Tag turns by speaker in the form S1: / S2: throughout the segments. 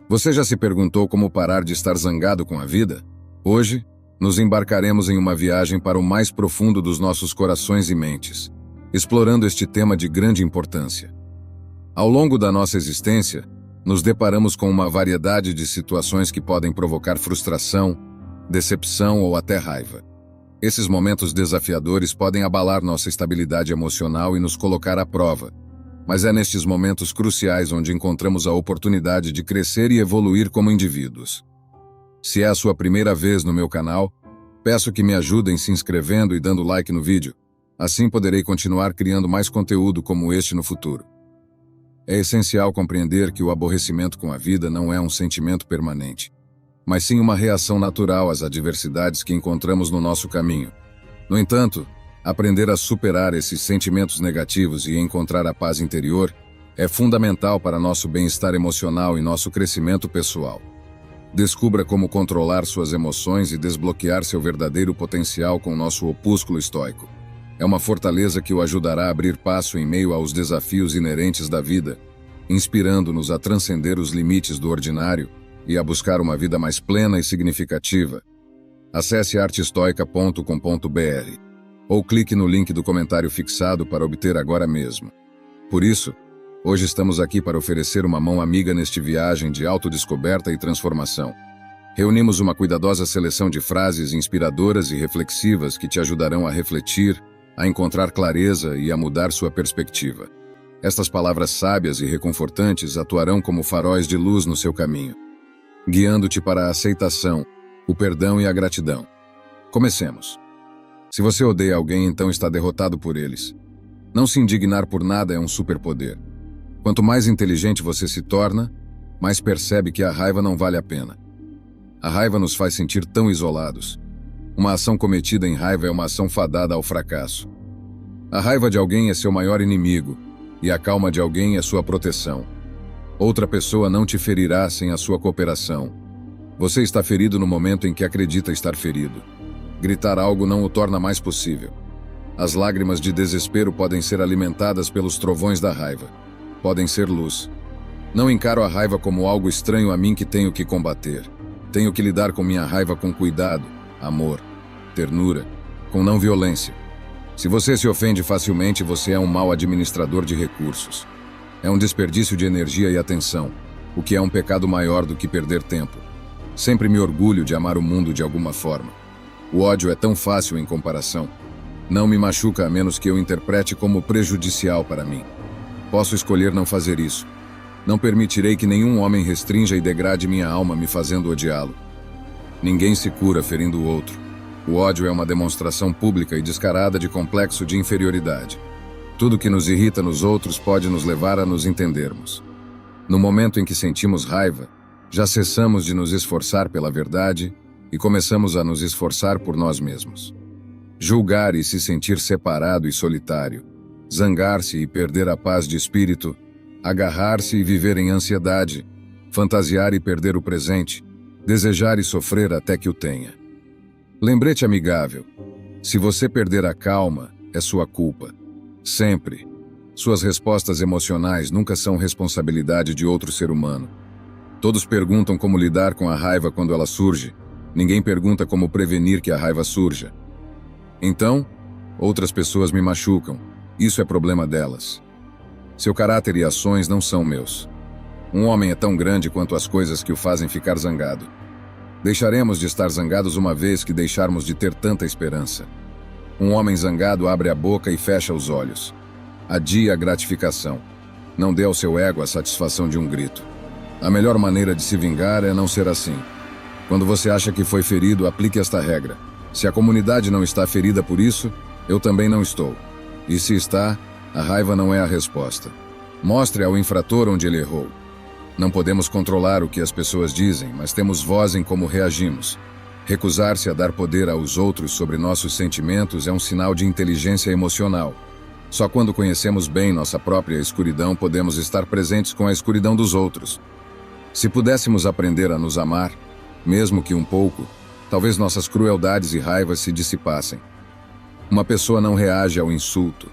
S1: Você já se perguntou como parar de estar zangado com a vida? Hoje, nos embarcaremos em uma viagem para o mais profundo dos nossos corações e mentes, explorando este tema de grande importância. Ao longo da nossa existência, nos deparamos com uma variedade de situações que podem provocar frustração, decepção ou até raiva. Esses momentos desafiadores podem abalar nossa estabilidade emocional e nos colocar à prova, mas é nestes momentos cruciais onde encontramos a oportunidade de crescer e evoluir como indivíduos. Se é a sua primeira vez no meu canal, peço que me ajudem se inscrevendo e dando like no vídeo. Assim poderei continuar criando mais conteúdo como este no futuro. É essencial compreender que o aborrecimento com a vida não é um sentimento permanente, mas sim uma reação natural às adversidades que encontramos no nosso caminho. No entanto, aprender a superar esses sentimentos negativos e encontrar a paz interior é fundamental para nosso bem-estar emocional e nosso crescimento pessoal. Descubra como controlar suas emoções e desbloquear seu verdadeiro potencial com nosso opúsculo estoico. É uma fortaleza que o ajudará a abrir passo em meio aos desafios inerentes da vida, inspirando-nos a transcender os limites do ordinário e a buscar uma vida mais plena e significativa. Acesse artestoica.com.br ou clique no link do comentário fixado para obter agora mesmo. Por isso, hoje estamos aqui para oferecer uma mão amiga neste viagem de autodescoberta e transformação. Reunimos uma cuidadosa seleção de frases inspiradoras e reflexivas que te ajudarão a refletir, a encontrar clareza e a mudar sua perspectiva. Estas palavras sábias e reconfortantes atuarão como faróis de luz no seu caminho, guiando-te para a aceitação, o perdão e a gratidão. Comecemos. Se você odeia alguém, então está derrotado por eles. Não se indignar por nada é um superpoder. Quanto mais inteligente você se torna, mais percebe que a raiva não vale a pena. A raiva nos faz sentir tão isolados. Uma ação cometida em raiva é uma ação fadada ao fracasso. A raiva de alguém é seu maior inimigo, e a calma de alguém é sua proteção. Outra pessoa não te ferirá sem a sua cooperação. Você está ferido no momento em que acredita estar ferido. Gritar algo não o torna mais possível. As lágrimas de desespero podem ser alimentadas pelos trovões da raiva. Podem ser luz. Não encaro a raiva como algo estranho a mim que tenho que combater. Tenho que lidar com minha raiva com cuidado, amor, ternura, com não violência. Se você se ofende facilmente, você é um mau administrador de recursos. É um desperdício de energia e atenção, o que é um pecado maior do que perder tempo. Sempre me orgulho de amar o mundo de alguma forma. O ódio é tão fácil em comparação. Não me machuca a menos que eu interprete como prejudicial para mim. Posso escolher não fazer isso. Não permitirei que nenhum homem restrinja e degrade minha alma me fazendo odiá-lo. Ninguém se cura ferindo o outro. O ódio é uma demonstração pública e descarada de complexo de inferioridade. Tudo que nos irrita nos outros pode nos levar a nos entendermos. No momento em que sentimos raiva, já cessamos de nos esforçar pela verdade e começamos a nos esforçar por nós mesmos. Julgar e se sentir separado e solitário, zangar-se e perder a paz de espírito, agarrar-se e viver em ansiedade, fantasiar e perder o presente, desejar e sofrer até que o tenha. Lembrete amigável: se você perder a calma, é sua culpa. Sempre. Suas respostas emocionais nunca são responsabilidade de outro ser humano. Todos perguntam como lidar com a raiva quando ela surge. Ninguém pergunta como prevenir que a raiva surja. Então, outras pessoas me machucam. Isso é problema delas. Seu caráter e ações não são meus. Um homem é tão grande quanto as coisas que o fazem ficar zangado. Deixaremos de estar zangados uma vez que deixarmos de ter tanta esperança. Um homem zangado abre a boca e fecha os olhos. Adia a gratificação. Não dê ao seu ego a satisfação de um grito. A melhor maneira de se vingar é não ser assim. Quando você acha que foi ferido, aplique esta regra. Se a comunidade não está ferida por isso, eu também não estou. E se está, a raiva não é a resposta. Mostre ao infrator onde ele errou. Não podemos controlar o que as pessoas dizem, mas temos voz em como reagimos. Recusar-se a dar poder aos outros sobre nossos sentimentos é um sinal de inteligência emocional. Só quando conhecemos bem nossa própria escuridão podemos estar presentes com a escuridão dos outros. Se pudéssemos aprender a nos amar, mesmo que um pouco, talvez nossas crueldades e raivas se dissipassem. Uma pessoa não reage ao insulto.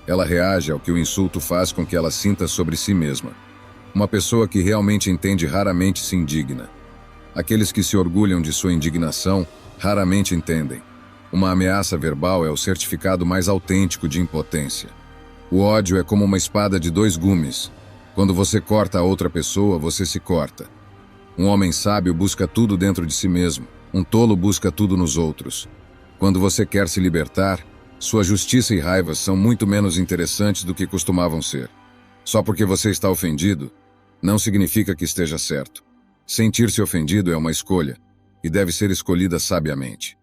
S1: Ela reage ao que o insulto faz com que ela sinta sobre si mesma. Uma pessoa que realmente entende raramente se indigna. Aqueles que se orgulham de sua indignação raramente entendem. Uma ameaça verbal é o certificado mais autêntico de impotência. O ódio é como uma espada de dois gumes. Quando você corta a outra pessoa, você se corta. Um homem sábio busca tudo dentro de si mesmo. Um tolo busca tudo nos outros. Quando você quer se libertar, sua justiça e raiva são muito menos interessantes do que costumavam ser. Só porque você está ofendido, não significa que esteja certo. Sentir-se ofendido é uma escolha, e deve ser escolhida sabiamente.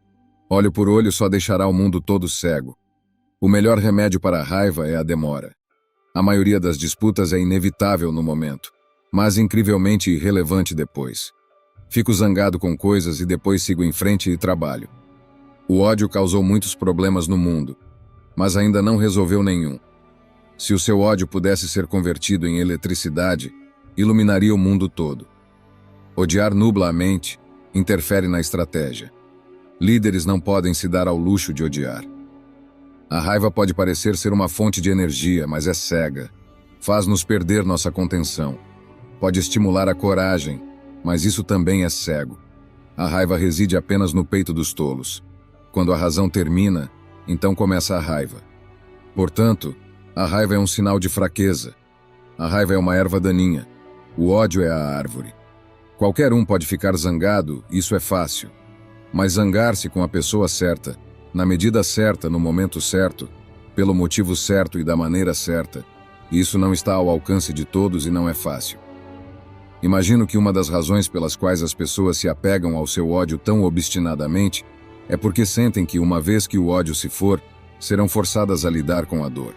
S1: Olho por olho só deixará o mundo todo cego. O melhor remédio para a raiva é a demora. A maioria das disputas é inevitável no momento, mas incrivelmente irrelevante depois. Fico zangado com coisas e depois sigo em frente e trabalho. O ódio causou muitos problemas no mundo, mas ainda não resolveu nenhum. Se o seu ódio pudesse ser convertido em eletricidade, iluminaria o mundo todo. Odiar nubla a mente, interfere na estratégia. Líderes não podem se dar ao luxo de odiar. A raiva pode parecer ser uma fonte de energia, mas é cega. Faz-nos perder nossa contenção. Pode estimular a coragem, mas isso também é cego. A raiva reside apenas no peito dos tolos. Quando a razão termina, então começa a raiva. Portanto, a raiva é um sinal de fraqueza. A raiva é uma erva daninha. O ódio é a árvore. Qualquer um pode ficar zangado, isso é fácil. Mas zangar-se com a pessoa certa, na medida certa, no momento certo, pelo motivo certo e da maneira certa, isso não está ao alcance de todos e não é fácil. Imagino que uma das razões pelas quais as pessoas se apegam ao seu ódio tão obstinadamente é porque sentem que, uma vez que o ódio se for, serão forçadas a lidar com a dor.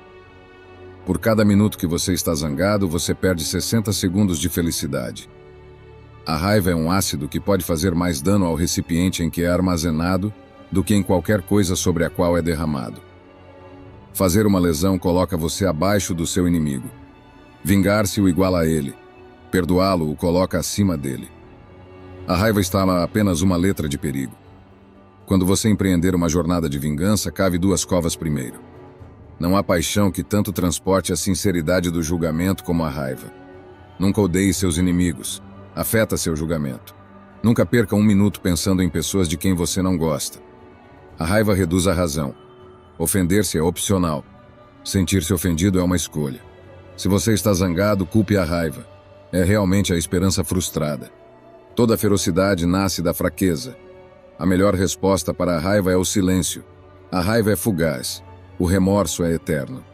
S1: Por cada minuto que você está zangado, você perde 60 segundos de felicidade. A raiva é um ácido que pode fazer mais dano ao recipiente em que é armazenado do que em qualquer coisa sobre a qual é derramado. Fazer uma lesão coloca você abaixo do seu inimigo. Vingar-se o iguala a ele. Perdoá-lo o coloca acima dele. A raiva está a apenas uma letra de perigo. Quando você empreender uma jornada de vingança, cave 2 covas primeiro. Não há paixão que tanto transporte a sinceridade do julgamento como a raiva. Nunca odeie seus inimigos. Afeta seu julgamento. Nunca perca um minuto pensando em pessoas de quem você não gosta. A raiva reduz a razão. Ofender-se é opcional. Sentir-se ofendido é uma escolha. Se você está zangado, culpe a raiva. É realmente a esperança frustrada. Toda ferocidade nasce da fraqueza. A melhor resposta para a raiva é o silêncio. A raiva é fugaz. O remorso é eterno.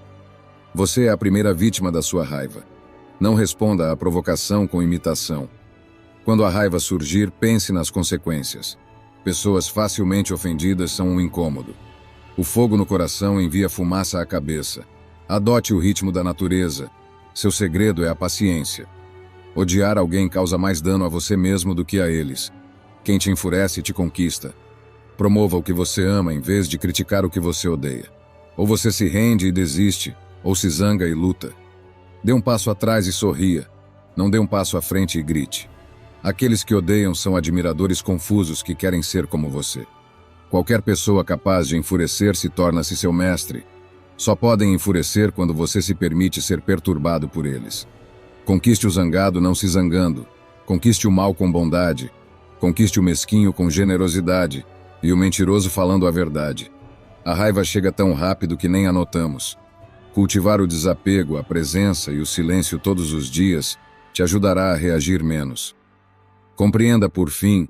S1: Você é a primeira vítima da sua raiva. Não responda à provocação com imitação. Quando a raiva surgir, pense nas consequências. Pessoas facilmente ofendidas são um incômodo. O fogo no coração envia fumaça à cabeça. Adote o ritmo da natureza. Seu segredo é a paciência. Odiar alguém causa mais dano a você mesmo do que a eles. Quem te enfurece te conquista. Promova o que você ama em vez de criticar o que você odeia. Ou você se rende e desiste, ou se zanga e luta. Dê um passo atrás e sorria. Não dê um passo à frente e grite. Aqueles que odeiam são admiradores confusos que querem ser como você. Qualquer pessoa capaz de enfurecer-se torna-se seu mestre. Só podem enfurecer quando você se permite ser perturbado por eles. Conquiste o zangado não se zangando. Conquiste o mal com bondade. Conquiste o mesquinho com generosidade. E o mentiroso falando a verdade. A raiva chega tão rápido que nem a notamos. Cultivar o desapego, a presença e o silêncio todos os dias te ajudará a reagir menos. Compreenda, por fim,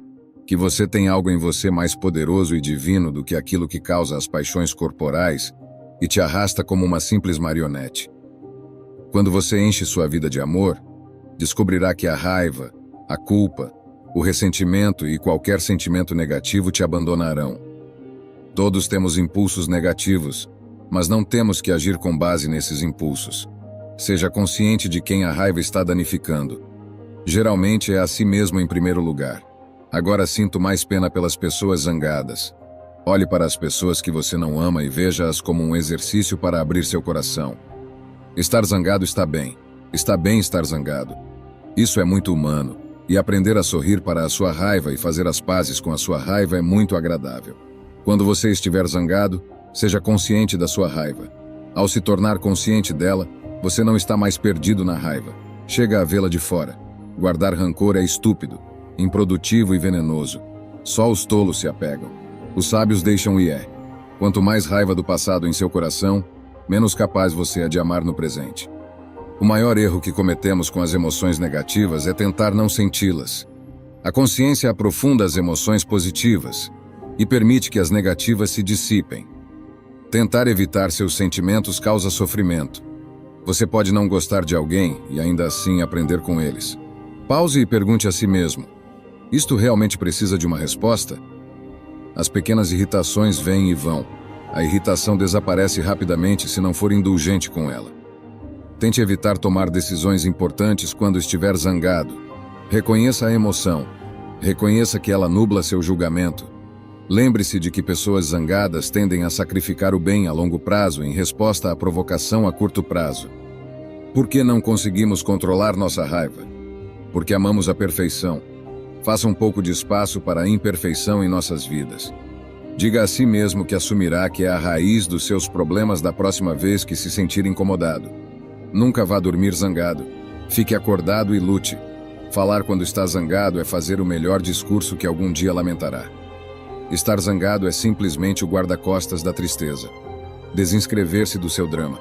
S1: que você tem algo em você mais poderoso e divino do que aquilo que causa as paixões corporais e te arrasta como uma simples marionete. Quando você enche sua vida de amor, descobrirá que a raiva, a culpa, o ressentimento e qualquer sentimento negativo te abandonarão. Todos temos impulsos negativos, mas não temos que agir com base nesses impulsos. Seja consciente de quem a raiva está danificando. Geralmente é a si mesmo em primeiro lugar. Agora sinto mais pena pelas pessoas zangadas. Olhe para as pessoas que você não ama e veja-as como um exercício para abrir seu coração. Estar zangado está bem. Está bem estar zangado. Isso é muito humano, e aprender a sorrir para a sua raiva e fazer as pazes com a sua raiva é muito agradável. Quando você estiver zangado, seja consciente da sua raiva. Ao se tornar consciente dela, você não está mais perdido na raiva. chega a vê-la de fora. Guardar rancor é estúpido, improdutivo e venenoso. Só os tolos se apegam. Os sábios deixam ir. Quanto mais raiva do passado em seu coração, menos capaz você é de amar no presente. O maior erro que cometemos com as emoções negativas é tentar não senti-las. A consciência aprofunda as emoções positivas e permite que as negativas se dissipem. Tentar evitar seus sentimentos causa sofrimento. Você pode não gostar de alguém e ainda assim aprender com eles. Pause e pergunte a si mesmo: isto realmente precisa de uma resposta? As pequenas irritações vêm e vão. A irritação desaparece rapidamente se não for indulgente com ela. Tente evitar tomar decisões importantes quando estiver zangado. Reconheça a emoção. Reconheça que ela nubla seu julgamento. Lembre-se de que pessoas zangadas tendem a sacrificar o bem a longo prazo em resposta à provocação a curto prazo. Por que não conseguimos controlar nossa raiva? Porque amamos a perfeição. Faça um pouco de espaço para a imperfeição em nossas vidas. Diga a si mesmo que assumirá que é a raiz dos seus problemas da próxima vez que se sentir incomodado. Nunca vá dormir zangado. Fique acordado e lute. Falar quando está zangado é fazer o melhor discurso que algum dia lamentará. Estar zangado é simplesmente o guarda-costas da tristeza. Desinscrever-se do seu drama.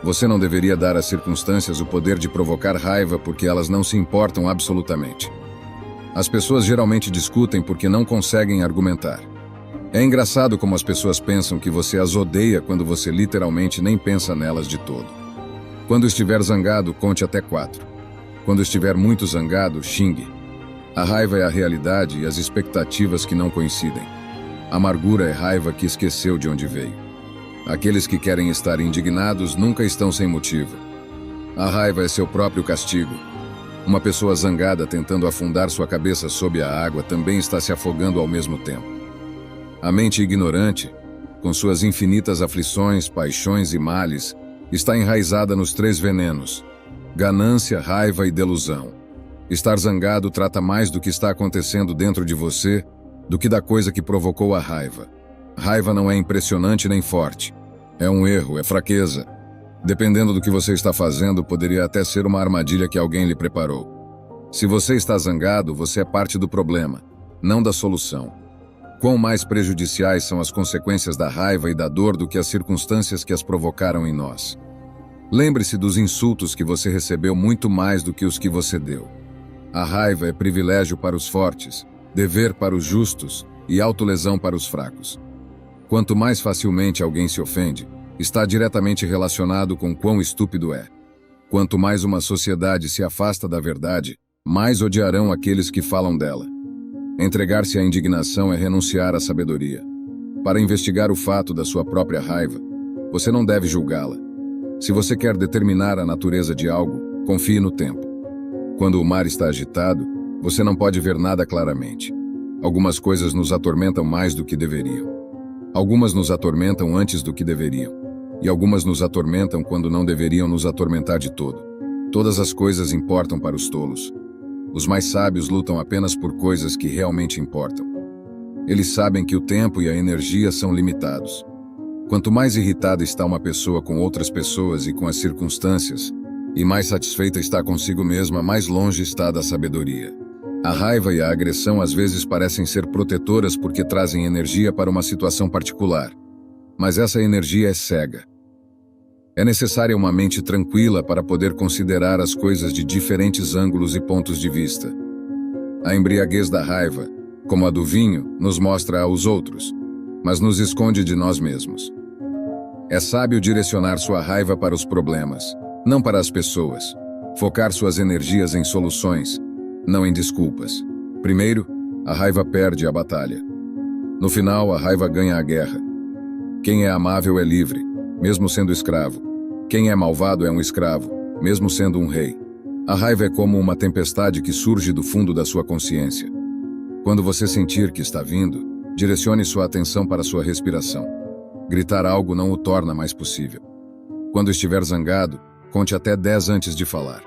S1: Você não deveria dar às circunstâncias o poder de provocar raiva porque elas não se importam absolutamente. As pessoas geralmente discutem porque não conseguem argumentar. É engraçado como as pessoas pensam que você as odeia quando você literalmente nem pensa nelas de todo. Quando estiver zangado, conte até 4. Quando estiver muito zangado, xingue. A raiva é a realidade e as expectativas que não coincidem. A amargura é raiva que esqueceu de onde veio. Aqueles que querem estar indignados nunca estão sem motivo. A raiva é seu próprio castigo. Uma pessoa zangada tentando afundar sua cabeça sob a água também está se afogando ao mesmo tempo. A mente ignorante, com suas infinitas aflições, paixões e males, está enraizada nos 3 venenos: ganância, raiva e delusão. Estar zangado trata mais do que está acontecendo dentro de você do que da coisa que provocou a raiva. Raiva não é impressionante nem forte. É um erro, é fraqueza. Dependendo do que você está fazendo, poderia até ser uma armadilha que alguém lhe preparou. Se você está zangado, você é parte do problema, não da solução. Quão mais prejudiciais são as consequências da raiva e da dor do que as circunstâncias que as provocaram em nós. Lembre-se dos insultos que você recebeu muito mais do que os que você deu. A raiva é privilégio para os fortes, dever para os justos e autolesão para os fracos. Quanto mais facilmente alguém se ofende, está diretamente relacionado com quão estúpido é. Quanto mais uma sociedade se afasta da verdade, mais odiarão aqueles que falam dela. Entregar-se à indignação é renunciar à sabedoria. Para investigar o fato da sua própria raiva, você não deve julgá-la. Se você quer determinar a natureza de algo, confie no tempo. Quando o mar está agitado, você não pode ver nada claramente. Algumas coisas nos atormentam mais do que deveriam. Algumas nos atormentam antes do que deveriam. E algumas nos atormentam quando não deveriam nos atormentar de todo. Todas as coisas importam para os tolos. Os mais sábios lutam apenas por coisas que realmente importam. Eles sabem que o tempo e a energia são limitados. Quanto mais irritada está uma pessoa com outras pessoas e com as circunstâncias, e mais satisfeita está consigo mesma, mais longe está da sabedoria. A raiva e a agressão às vezes parecem ser protetoras porque trazem energia para uma situação particular. Mas essa energia é cega. É necessária uma mente tranquila para poder considerar as coisas de diferentes ângulos e pontos de vista. A embriaguez da raiva, como a do vinho, nos mostra aos outros, mas nos esconde de nós mesmos. É sábio direcionar sua raiva para os problemas, não para as pessoas. Focar suas energias em soluções, não em desculpas. Primeiro, a raiva perde a batalha. No final, a raiva ganha a guerra. Quem é amável é livre, mesmo sendo escravo. Quem é malvado é um escravo, mesmo sendo um rei. A raiva é como uma tempestade que surge do fundo da sua consciência. Quando você sentir que está vindo, direcione sua atenção para sua respiração. Gritar algo não o torna mais possível. Quando estiver zangado, conte até 10 antes de falar.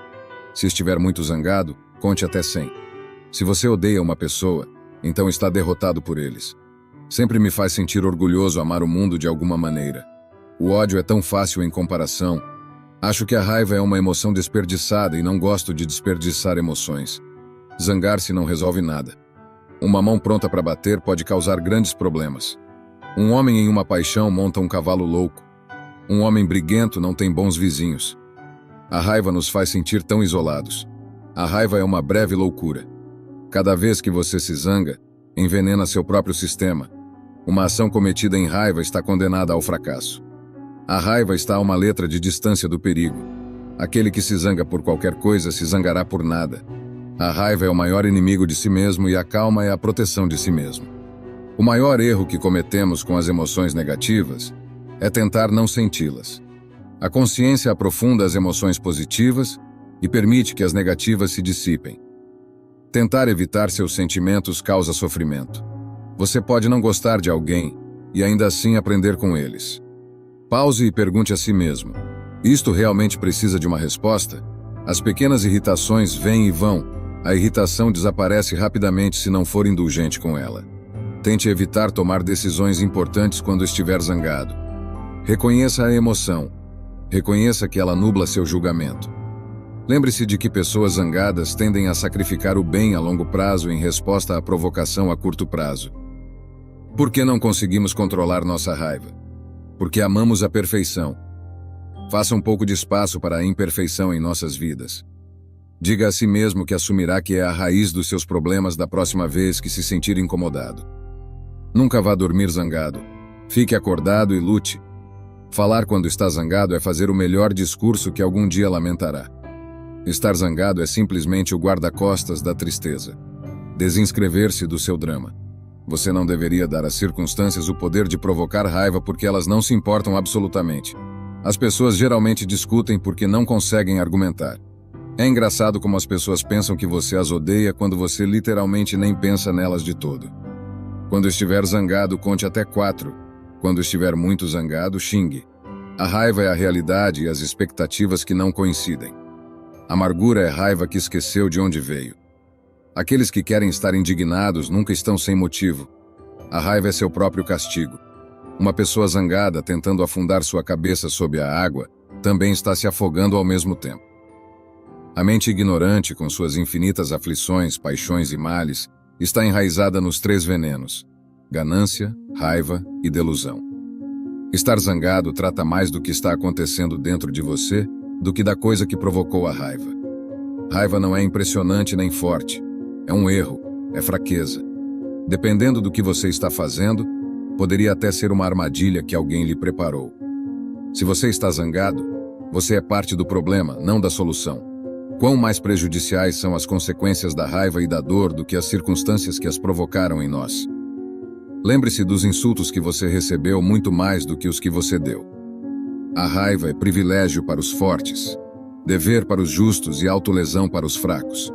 S1: Se estiver muito zangado, conte até 100. Se você odeia uma pessoa, então está derrotado por eles. Sempre me faz sentir orgulhoso amar o mundo de alguma maneira. O ódio é tão fácil em comparação. Acho que a raiva é uma emoção desperdiçada e não gosto de desperdiçar emoções. Zangar-se não resolve nada. Uma mão pronta para bater pode causar grandes problemas. Um homem em uma paixão monta um cavalo louco. Um homem briguento não tem bons vizinhos. A raiva nos faz sentir tão isolados. A raiva é uma breve loucura. Cada vez que você se zanga, envenena seu próprio sistema. Uma ação cometida em raiva está condenada ao fracasso. A raiva está a uma letra de distância do perigo. Aquele que se zanga por qualquer coisa se zangará por nada. A raiva é o maior inimigo de si mesmo e a calma é a proteção de si mesmo. O maior erro que cometemos com as emoções negativas é tentar não senti-las. A consciência aprofunda as emoções positivas e permite que as negativas se dissipem. Tentar evitar seus sentimentos causa sofrimento. Você pode não gostar de alguém e ainda assim aprender com eles. Pause e pergunte a si mesmo: isto realmente precisa de uma resposta? As pequenas irritações vêm e vão. A irritação desaparece rapidamente se não for indulgente com ela. Tente evitar tomar decisões importantes quando estiver zangado. Reconheça a emoção. Reconheça que ela nubla seu julgamento. Lembre-se de que pessoas zangadas tendem a sacrificar o bem a longo prazo em resposta à provocação a curto prazo. Por que não conseguimos controlar nossa raiva? Porque amamos a perfeição. Faça um pouco de espaço para a imperfeição em nossas vidas. Diga a si mesmo que assumirá que é a raiz dos seus problemas da próxima vez que se sentir incomodado. Nunca vá dormir zangado. Fique acordado e lute. Falar quando está zangado é fazer o melhor discurso que algum dia lamentará. Estar zangado é simplesmente o guarda-costas da tristeza. Desinscrever-se do seu drama. Você não deveria dar às circunstâncias o poder de provocar raiva porque elas não se importam absolutamente. As pessoas geralmente discutem porque não conseguem argumentar. É engraçado como as pessoas pensam que você as odeia quando você literalmente nem pensa nelas de todo. Quando estiver zangado, conte até 4. Quando estiver muito zangado, xingue. A raiva é a realidade e as expectativas que não coincidem. Amargura é raiva que esqueceu de onde veio. Aqueles que querem estar indignados nunca estão sem motivo. A raiva é seu próprio castigo. Uma pessoa zangada tentando afundar sua cabeça sob a água também está se afogando ao mesmo tempo. A mente ignorante, com suas infinitas aflições, paixões e males, está enraizada nos 3 venenos: ganância, raiva e delusão. Estar zangado trata mais do que está acontecendo dentro de você do que da coisa que provocou a raiva. Raiva não é impressionante nem forte. É um erro, é fraqueza. Dependendo do que você está fazendo, poderia até ser uma armadilha que alguém lhe preparou. Se você está zangado, você é parte do problema, não da solução. Quão mais prejudiciais são as consequências da raiva e da dor do que as circunstâncias que as provocaram em nós. Lembre-se dos insultos que você recebeu muito mais do que os que você deu. A raiva é privilégio para os fortes, dever para os justos e autolesão para os fracos.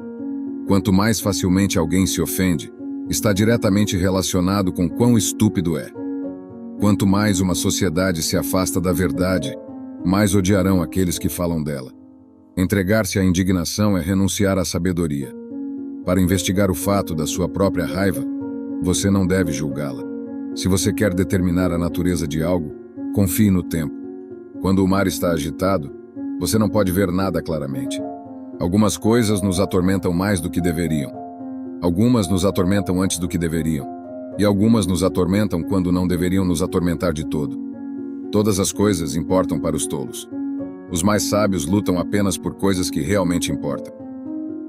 S1: Quanto mais facilmente alguém se ofende, está diretamente relacionado com quão estúpido é. Quanto mais uma sociedade se afasta da verdade, mais odiarão aqueles que falam dela. Entregar-se à indignação é renunciar à sabedoria. Para investigar o fato da sua própria raiva, você não deve julgá-la. Se você quer determinar a natureza de algo, confie no tempo. Quando o mar está agitado, você não pode ver nada claramente. Algumas coisas nos atormentam mais do que deveriam. Algumas nos atormentam antes do que deveriam. E algumas nos atormentam quando não deveriam nos atormentar de todo. Todas as coisas importam para os tolos. Os mais sábios lutam apenas por coisas que realmente importam.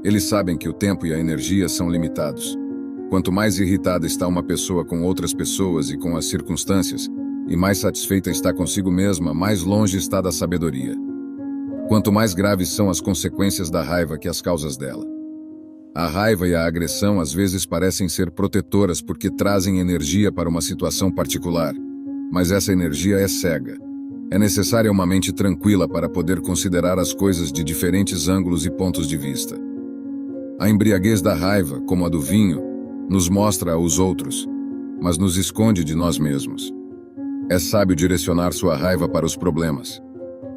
S1: Eles sabem que o tempo e a energia são limitados. Quanto mais irritada está uma pessoa com outras pessoas e com as circunstâncias, e mais satisfeita está consigo mesma, mais longe está da sabedoria. Quanto mais graves são as consequências da raiva que as causas dela. A raiva e a agressão às vezes parecem ser protetoras porque trazem energia para uma situação particular, mas essa energia é cega. É necessária uma mente tranquila para poder considerar as coisas de diferentes ângulos e pontos de vista. A embriaguez da raiva, como a do vinho, nos mostra aos outros, mas nos esconde de nós mesmos. É sábio direcionar sua raiva para os problemas,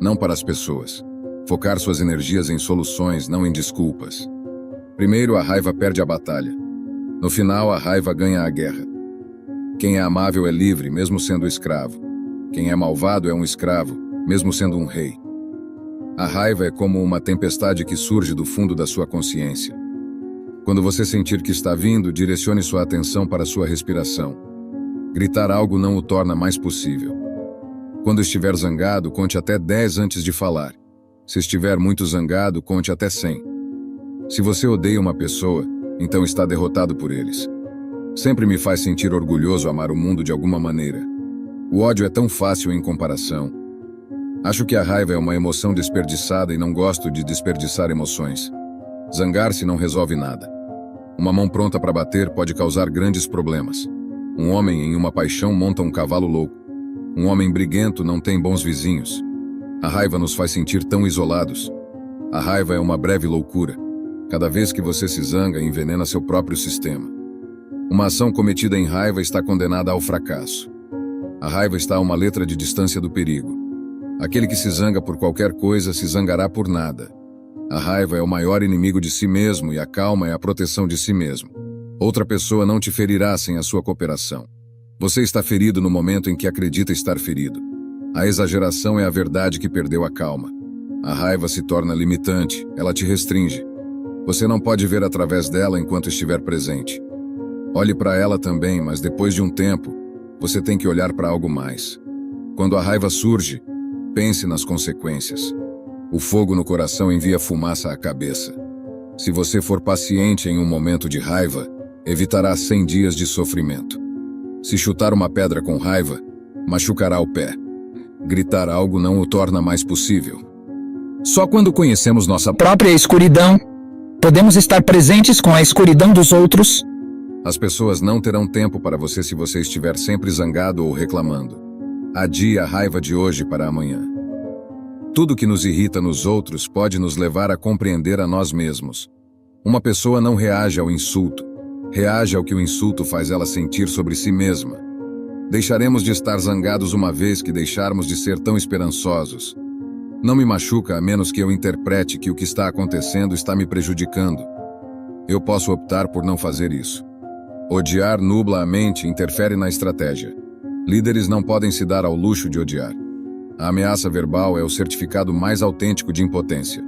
S1: não para as pessoas. Focar suas energias em soluções, não em desculpas. Primeiro, a raiva perde a batalha. No final, a raiva ganha a guerra. Quem é amável é livre, mesmo sendo escravo. Quem é malvado é um escravo, mesmo sendo um rei. A raiva é como uma tempestade que surge do fundo da sua consciência. Quando você sentir que está vindo, direcione sua atenção para sua respiração. Gritar algo não o torna mais possível. Quando estiver zangado, conte até 10 antes de falar. Se estiver muito zangado, conte até 100. Se você odeia uma pessoa, então está derrotado por eles. Sempre me faz sentir orgulhoso amar o mundo de alguma maneira. O ódio é tão fácil em comparação. Acho que a raiva é uma emoção desperdiçada e não gosto de desperdiçar emoções. Zangar-se não resolve nada. Uma mão pronta para bater pode causar grandes problemas. Um homem em uma paixão monta um cavalo louco. Um homem briguento não tem bons vizinhos. A raiva nos faz sentir tão isolados. A raiva é uma breve loucura. Cada vez que você se zanga, envenena seu próprio sistema. Uma ação cometida em raiva está condenada ao fracasso. A raiva está a uma letra de distância do perigo. Aquele que se zanga por qualquer coisa se zangará por nada. A raiva é o maior inimigo de si mesmo e a calma é a proteção de si mesmo. Outra pessoa não te ferirá sem a sua cooperação. Você está ferido no momento em que acredita estar ferido. A exageração é a verdade que perdeu a calma. A raiva se torna limitante, ela te restringe. Você não pode ver através dela enquanto estiver presente. Olhe para ela também, mas depois de um tempo, você tem que olhar para algo mais. Quando a raiva surge, pense nas consequências. O fogo no coração envia fumaça à cabeça. Se você for paciente em um momento de raiva, evitará 100 dias de sofrimento. Se chutar uma pedra com raiva, machucará o pé. Gritar algo não o torna mais possível.
S2: Só quando conhecemos nossa própria escuridão, podemos estar presentes com a escuridão dos outros.
S1: As pessoas não terão tempo para você se você estiver sempre zangado ou reclamando. Adie a raiva de hoje para amanhã. Tudo que nos irrita nos outros pode nos levar a compreender a nós mesmos. Uma pessoa não reage ao insulto, reage ao que o insulto faz ela sentir sobre si mesma. Deixaremos de estar zangados uma vez que deixarmos de ser tão esperançosos. Não me machuca a menos que eu interprete que o que está acontecendo está me prejudicando. Eu posso optar por não fazer isso. Odiar nubla a mente e interfere na estratégia. Líderes não podem se dar ao luxo de odiar. A ameaça verbal é o certificado mais autêntico de impotência.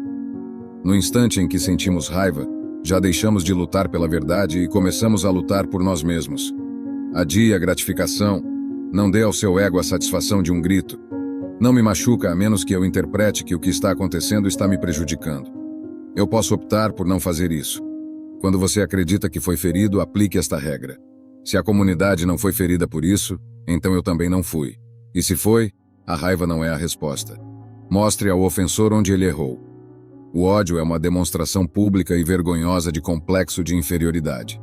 S1: No instante em que sentimos raiva, já deixamos de lutar pela verdade e começamos a lutar por nós mesmos. Adie a gratificação, não dê ao seu ego a satisfação de um grito. Não me machuca a menos que eu interprete que o que está acontecendo está me prejudicando. Eu posso optar por não fazer isso. Quando você acredita que foi ferido, aplique esta regra. Se a comunidade não foi ferida por isso, então eu também não fui. E se foi, a raiva não é a resposta. Mostre ao ofensor onde ele errou. O ódio é uma demonstração pública e vergonhosa de complexo de inferioridade.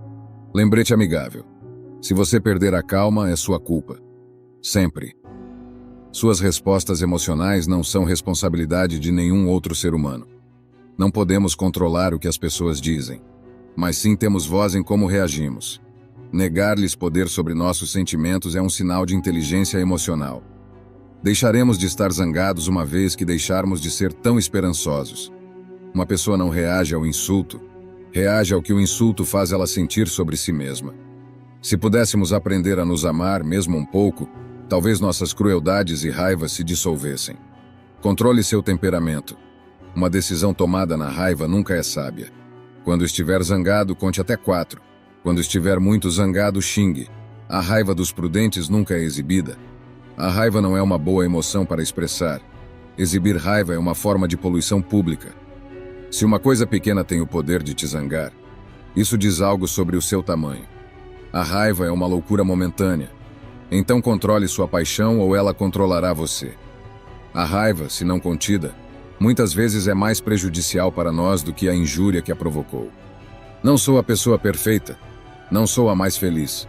S1: Lembrete amigável. Se você perder a calma, é sua culpa. Sempre. Suas respostas emocionais não são responsabilidade de nenhum outro ser humano. Não podemos controlar o que as pessoas dizem, mas sim temos voz em como reagimos. Negar-lhes poder sobre nossos sentimentos é um sinal de inteligência emocional. Deixaremos de estar zangados uma vez que deixarmos de ser tão esperançosos. Uma pessoa não reage ao insulto, reage ao que o insulto faz ela sentir sobre si mesma. Se pudéssemos aprender a nos amar, mesmo um pouco, talvez nossas crueldades e raivas se dissolvessem. Controle seu temperamento. Uma decisão tomada na raiva nunca é sábia. Quando estiver zangado, conte até 4. Quando estiver muito zangado, xingue. A raiva dos prudentes nunca é exibida. A raiva não é uma boa emoção para expressar. Exibir raiva é uma forma de poluição pública. Se uma coisa pequena tem o poder de te zangar, isso diz algo sobre o seu tamanho. A raiva é uma loucura momentânea. Então controle sua paixão ou ela controlará você. A raiva, se não contida, muitas vezes é mais prejudicial para nós do que a injúria que a provocou. Não sou a pessoa perfeita. Não sou a mais feliz.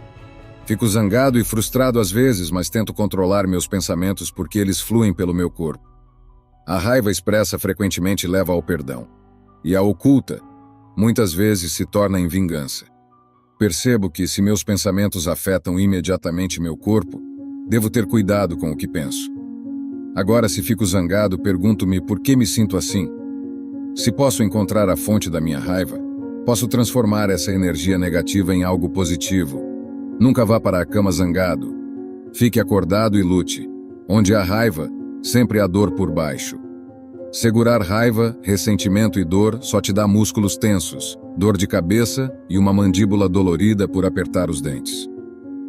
S1: Fico zangado e frustrado às vezes, mas tento controlar meus pensamentos porque eles fluem pelo meu corpo. A raiva expressa frequentemente leva ao perdão. E a oculta, muitas vezes, se torna em vingança. Percebo que, se meus pensamentos afetam imediatamente meu corpo, devo ter cuidado com o que penso. Agora, se fico zangado, pergunto-me por que me sinto assim. Se posso encontrar a fonte da minha raiva, posso transformar essa energia negativa em algo positivo. Nunca vá para a cama zangado. Fique acordado e lute. Onde há raiva, sempre há dor por baixo. Segurar raiva, ressentimento e dor só te dá músculos tensos, dor de cabeça e uma mandíbula dolorida por apertar os dentes.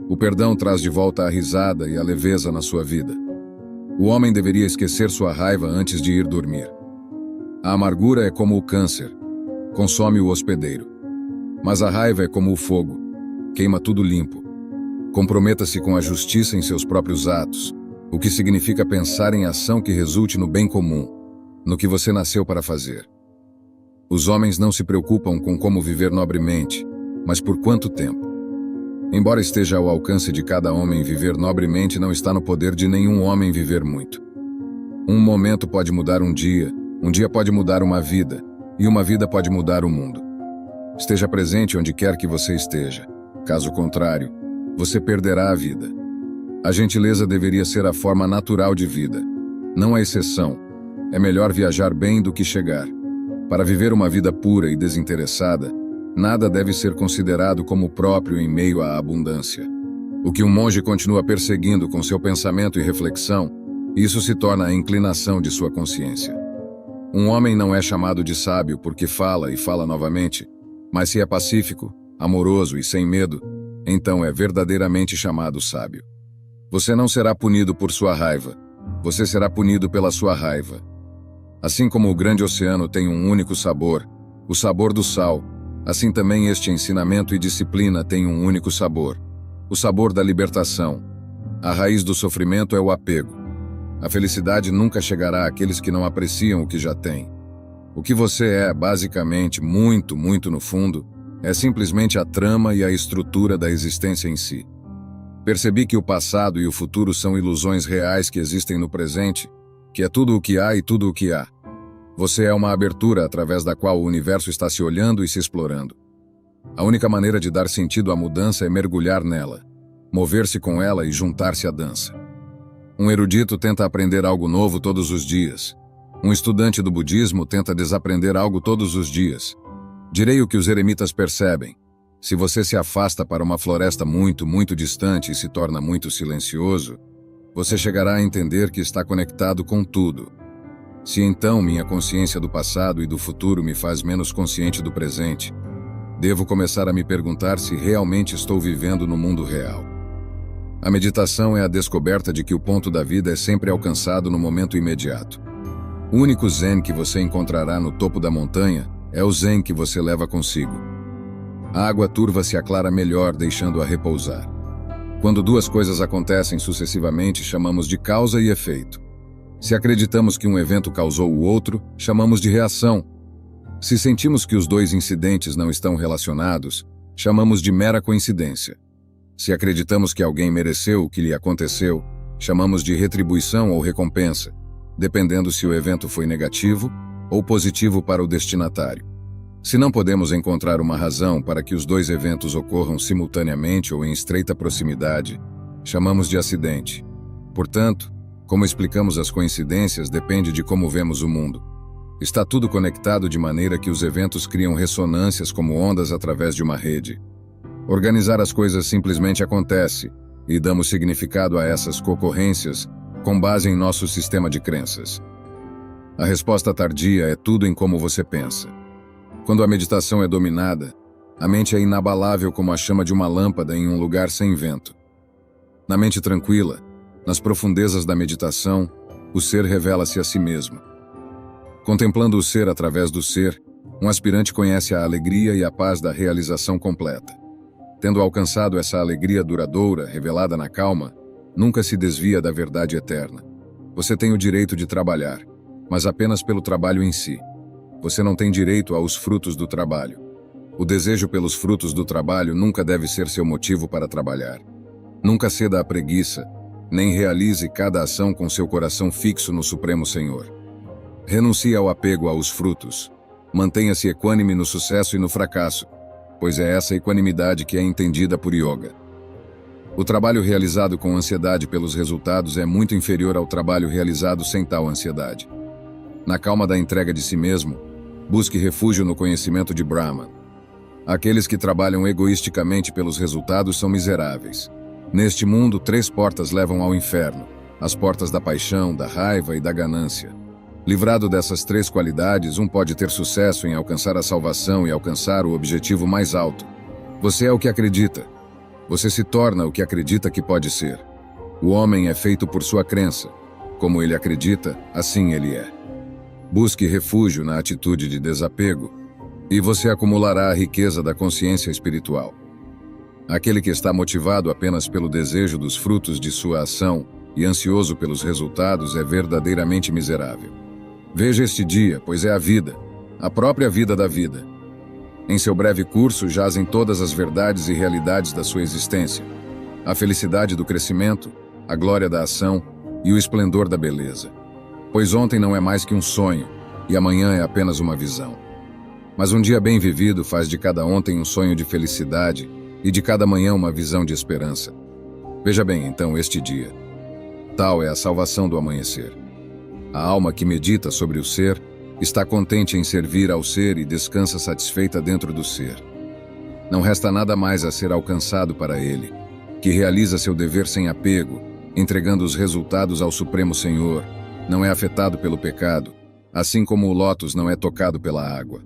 S1: O perdão traz de volta a risada e a leveza na sua vida. O homem deveria esquecer sua raiva antes de ir dormir. A amargura é como o câncer, consome o hospedeiro. Mas a raiva é como o fogo, queima tudo limpo. Comprometa-se com a justiça em seus próprios atos, o que significa pensar em ação que resulte no bem comum, no que você nasceu para fazer. Os homens não se preocupam com como viver nobremente, mas por quanto tempo. Embora esteja ao alcance de cada homem viver nobremente, não está no poder de nenhum homem viver muito. Um momento pode mudar um dia pode mudar uma vida, e uma vida pode mudar o mundo. Esteja presente onde quer que você esteja. Caso contrário, você perderá a vida. A gentileza deveria ser a forma natural de vida, não a exceção. É melhor viajar bem do que chegar. Para viver uma vida pura e desinteressada, nada deve ser considerado como próprio em meio à abundância. O que um monge continua perseguindo com seu pensamento e reflexão, isso se torna a inclinação de sua consciência. Um homem não é chamado de sábio porque fala e fala novamente, mas se é pacífico, amoroso e sem medo, então é verdadeiramente chamado sábio. Você não será punido por sua raiva, você será punido pela sua raiva. Assim como o grande oceano tem um único sabor, o sabor do sal, assim também este ensinamento e disciplina têm um único sabor, o sabor da libertação. A raiz do sofrimento é o apego. A felicidade nunca chegará àqueles que não apreciam o que já têm. O que você é, basicamente, muito no fundo, é simplesmente a trama e a estrutura da existência em si. Percebi que o passado e o futuro são ilusões reais que existem no presente, que é tudo o que há e tudo o que há. Você é uma abertura através da qual o universo está se olhando e se explorando. A única maneira de dar sentido à mudança é mergulhar nela, mover-se com ela e juntar-se à dança. Um erudito tenta aprender algo novo todos os dias. Um estudante do budismo tenta desaprender algo todos os dias. Direi o que os eremitas percebem. Se você se afasta para uma floresta muito distante e se torna muito silencioso, você chegará a entender que está conectado com tudo. Se então minha consciência do passado e do futuro me faz menos consciente do presente, devo começar a me perguntar se realmente estou vivendo no mundo real. A meditação é a descoberta de que o ponto da vida é sempre alcançado no momento imediato. O único zen que você encontrará no topo da montanha é o zen que você leva consigo. A água turva se aclara melhor, deixando-a repousar. Quando duas coisas acontecem sucessivamente, chamamos de causa e efeito. Se acreditamos que um evento causou o outro, chamamos de reação. Se sentimos que os dois incidentes não estão relacionados, chamamos de mera coincidência. Se acreditamos que alguém mereceu o que lhe aconteceu, chamamos de retribuição ou recompensa, dependendo se o evento foi negativo ou positivo para o destinatário. Se não podemos encontrar uma razão para que os dois eventos ocorram simultaneamente ou em estreita proximidade, chamamos de acidente. Portanto, como explicamos as coincidências depende de como vemos o mundo. Está tudo conectado de maneira que os eventos criam ressonâncias como ondas através de uma rede. Organizar as coisas simplesmente acontece, e damos significado a essas concorrências com base em nosso sistema de crenças. A resposta tardia é tudo em como você pensa. Quando a meditação é dominada, a mente é inabalável como a chama de uma lâmpada em um lugar sem vento. Na mente tranquila, nas profundezas da meditação, o ser revela-se a si mesmo. Contemplando o ser através do ser, um aspirante conhece a alegria e a paz da realização completa. Tendo alcançado essa alegria duradoura, revelada na calma, nunca se desvia da verdade eterna. Você tem o direito de trabalhar, mas apenas pelo trabalho em si. Você não tem direito aos frutos do trabalho. O desejo pelos frutos do trabalho nunca deve ser seu motivo para trabalhar. Nunca ceda à preguiça, nem realize cada ação com seu coração fixo no Supremo Senhor. Renuncie ao apego aos frutos. Mantenha-se equânime no sucesso e no fracasso, pois é essa equanimidade que é entendida por yoga. O trabalho realizado com ansiedade pelos resultados é muito inferior ao trabalho realizado sem tal ansiedade. Na calma da entrega de si mesmo, busque refúgio no conhecimento de Brahman. Aqueles que trabalham egoisticamente pelos resultados são miseráveis. Neste mundo, 3 portas levam ao inferno: as portas da paixão, da raiva e da ganância. Livrado dessas três qualidades, um pode ter sucesso em alcançar a salvação e alcançar o objetivo mais alto. Você é o que acredita. Você se torna o que acredita que pode ser. O homem é feito por sua crença. Como ele acredita, assim ele é. Busque refúgio na atitude de desapego, e você acumulará a riqueza da consciência espiritual. Aquele que está motivado apenas pelo desejo dos frutos de sua ação e ansioso pelos resultados é verdadeiramente miserável. Veja este dia, pois é a vida, a própria vida da vida. Em seu breve curso jazem todas as verdades e realidades da sua existência. A felicidade do crescimento, a glória da ação e o esplendor da beleza. Pois ontem não é mais que um sonho, e amanhã é apenas uma visão. Mas um dia bem vivido faz de cada ontem um sonho de felicidade e de cada manhã uma visão de esperança. Veja bem, então, este dia. Tal é a salvação do amanhecer. A alma que medita sobre o ser está contente em servir ao ser e descansa satisfeita dentro do ser. Não resta nada mais a ser alcançado para ele, que realiza seu dever sem apego, entregando os resultados ao Supremo Senhor, não é afetado pelo pecado, assim como o lótus não é tocado pela água.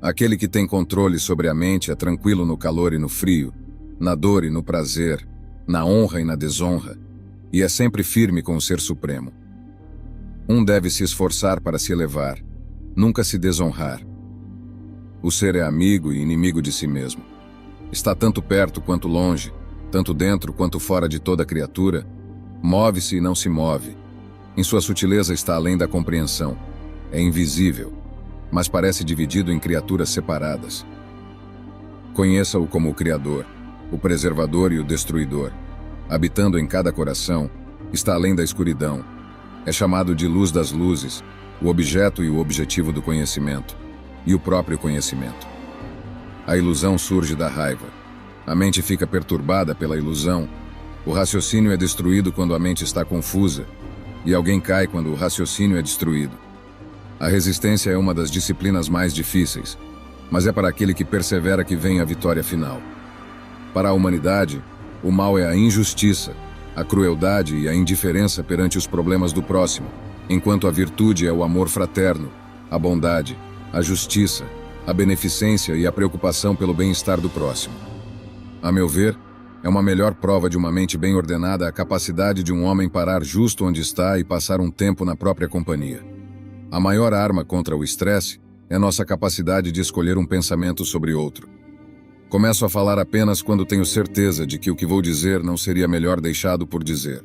S1: Aquele que tem controle sobre a mente é tranquilo no calor e no frio, na dor e no prazer, na honra e na desonra, e é sempre firme com o Ser Supremo. Um deve se esforçar para se elevar, nunca se desonrar. O ser é amigo e inimigo de si mesmo. Está tanto perto quanto longe, tanto dentro quanto fora de toda criatura, move-se e não se move. Em sua sutileza está além da compreensão. É invisível, mas parece dividido em criaturas separadas. Conheça-o como o Criador, o Preservador e o Destruidor. Habitando em cada coração, está além da escuridão. É chamado de luz das luzes, o objeto e o objetivo do conhecimento, e o próprio conhecimento. A ilusão surge da raiva. A mente fica perturbada pela ilusão. O raciocínio é destruído quando a mente está confusa, e alguém cai quando o raciocínio é destruído. A resistência é uma das disciplinas mais difíceis, mas é para aquele que persevera que vem a vitória final. Para a humanidade, o mal é a injustiça, a crueldade e a indiferença perante os problemas do próximo, enquanto a virtude é o amor fraterno, a bondade, a justiça, a beneficência e a preocupação pelo bem-estar do próximo. A meu ver, é uma melhor prova de uma mente bem ordenada a capacidade de um homem parar justo onde está e passar um tempo na própria companhia. A maior arma contra o estresse é nossa capacidade de escolher um pensamento sobre outro. Começo a falar apenas quando tenho certeza de que o que vou dizer não seria melhor deixado por dizer.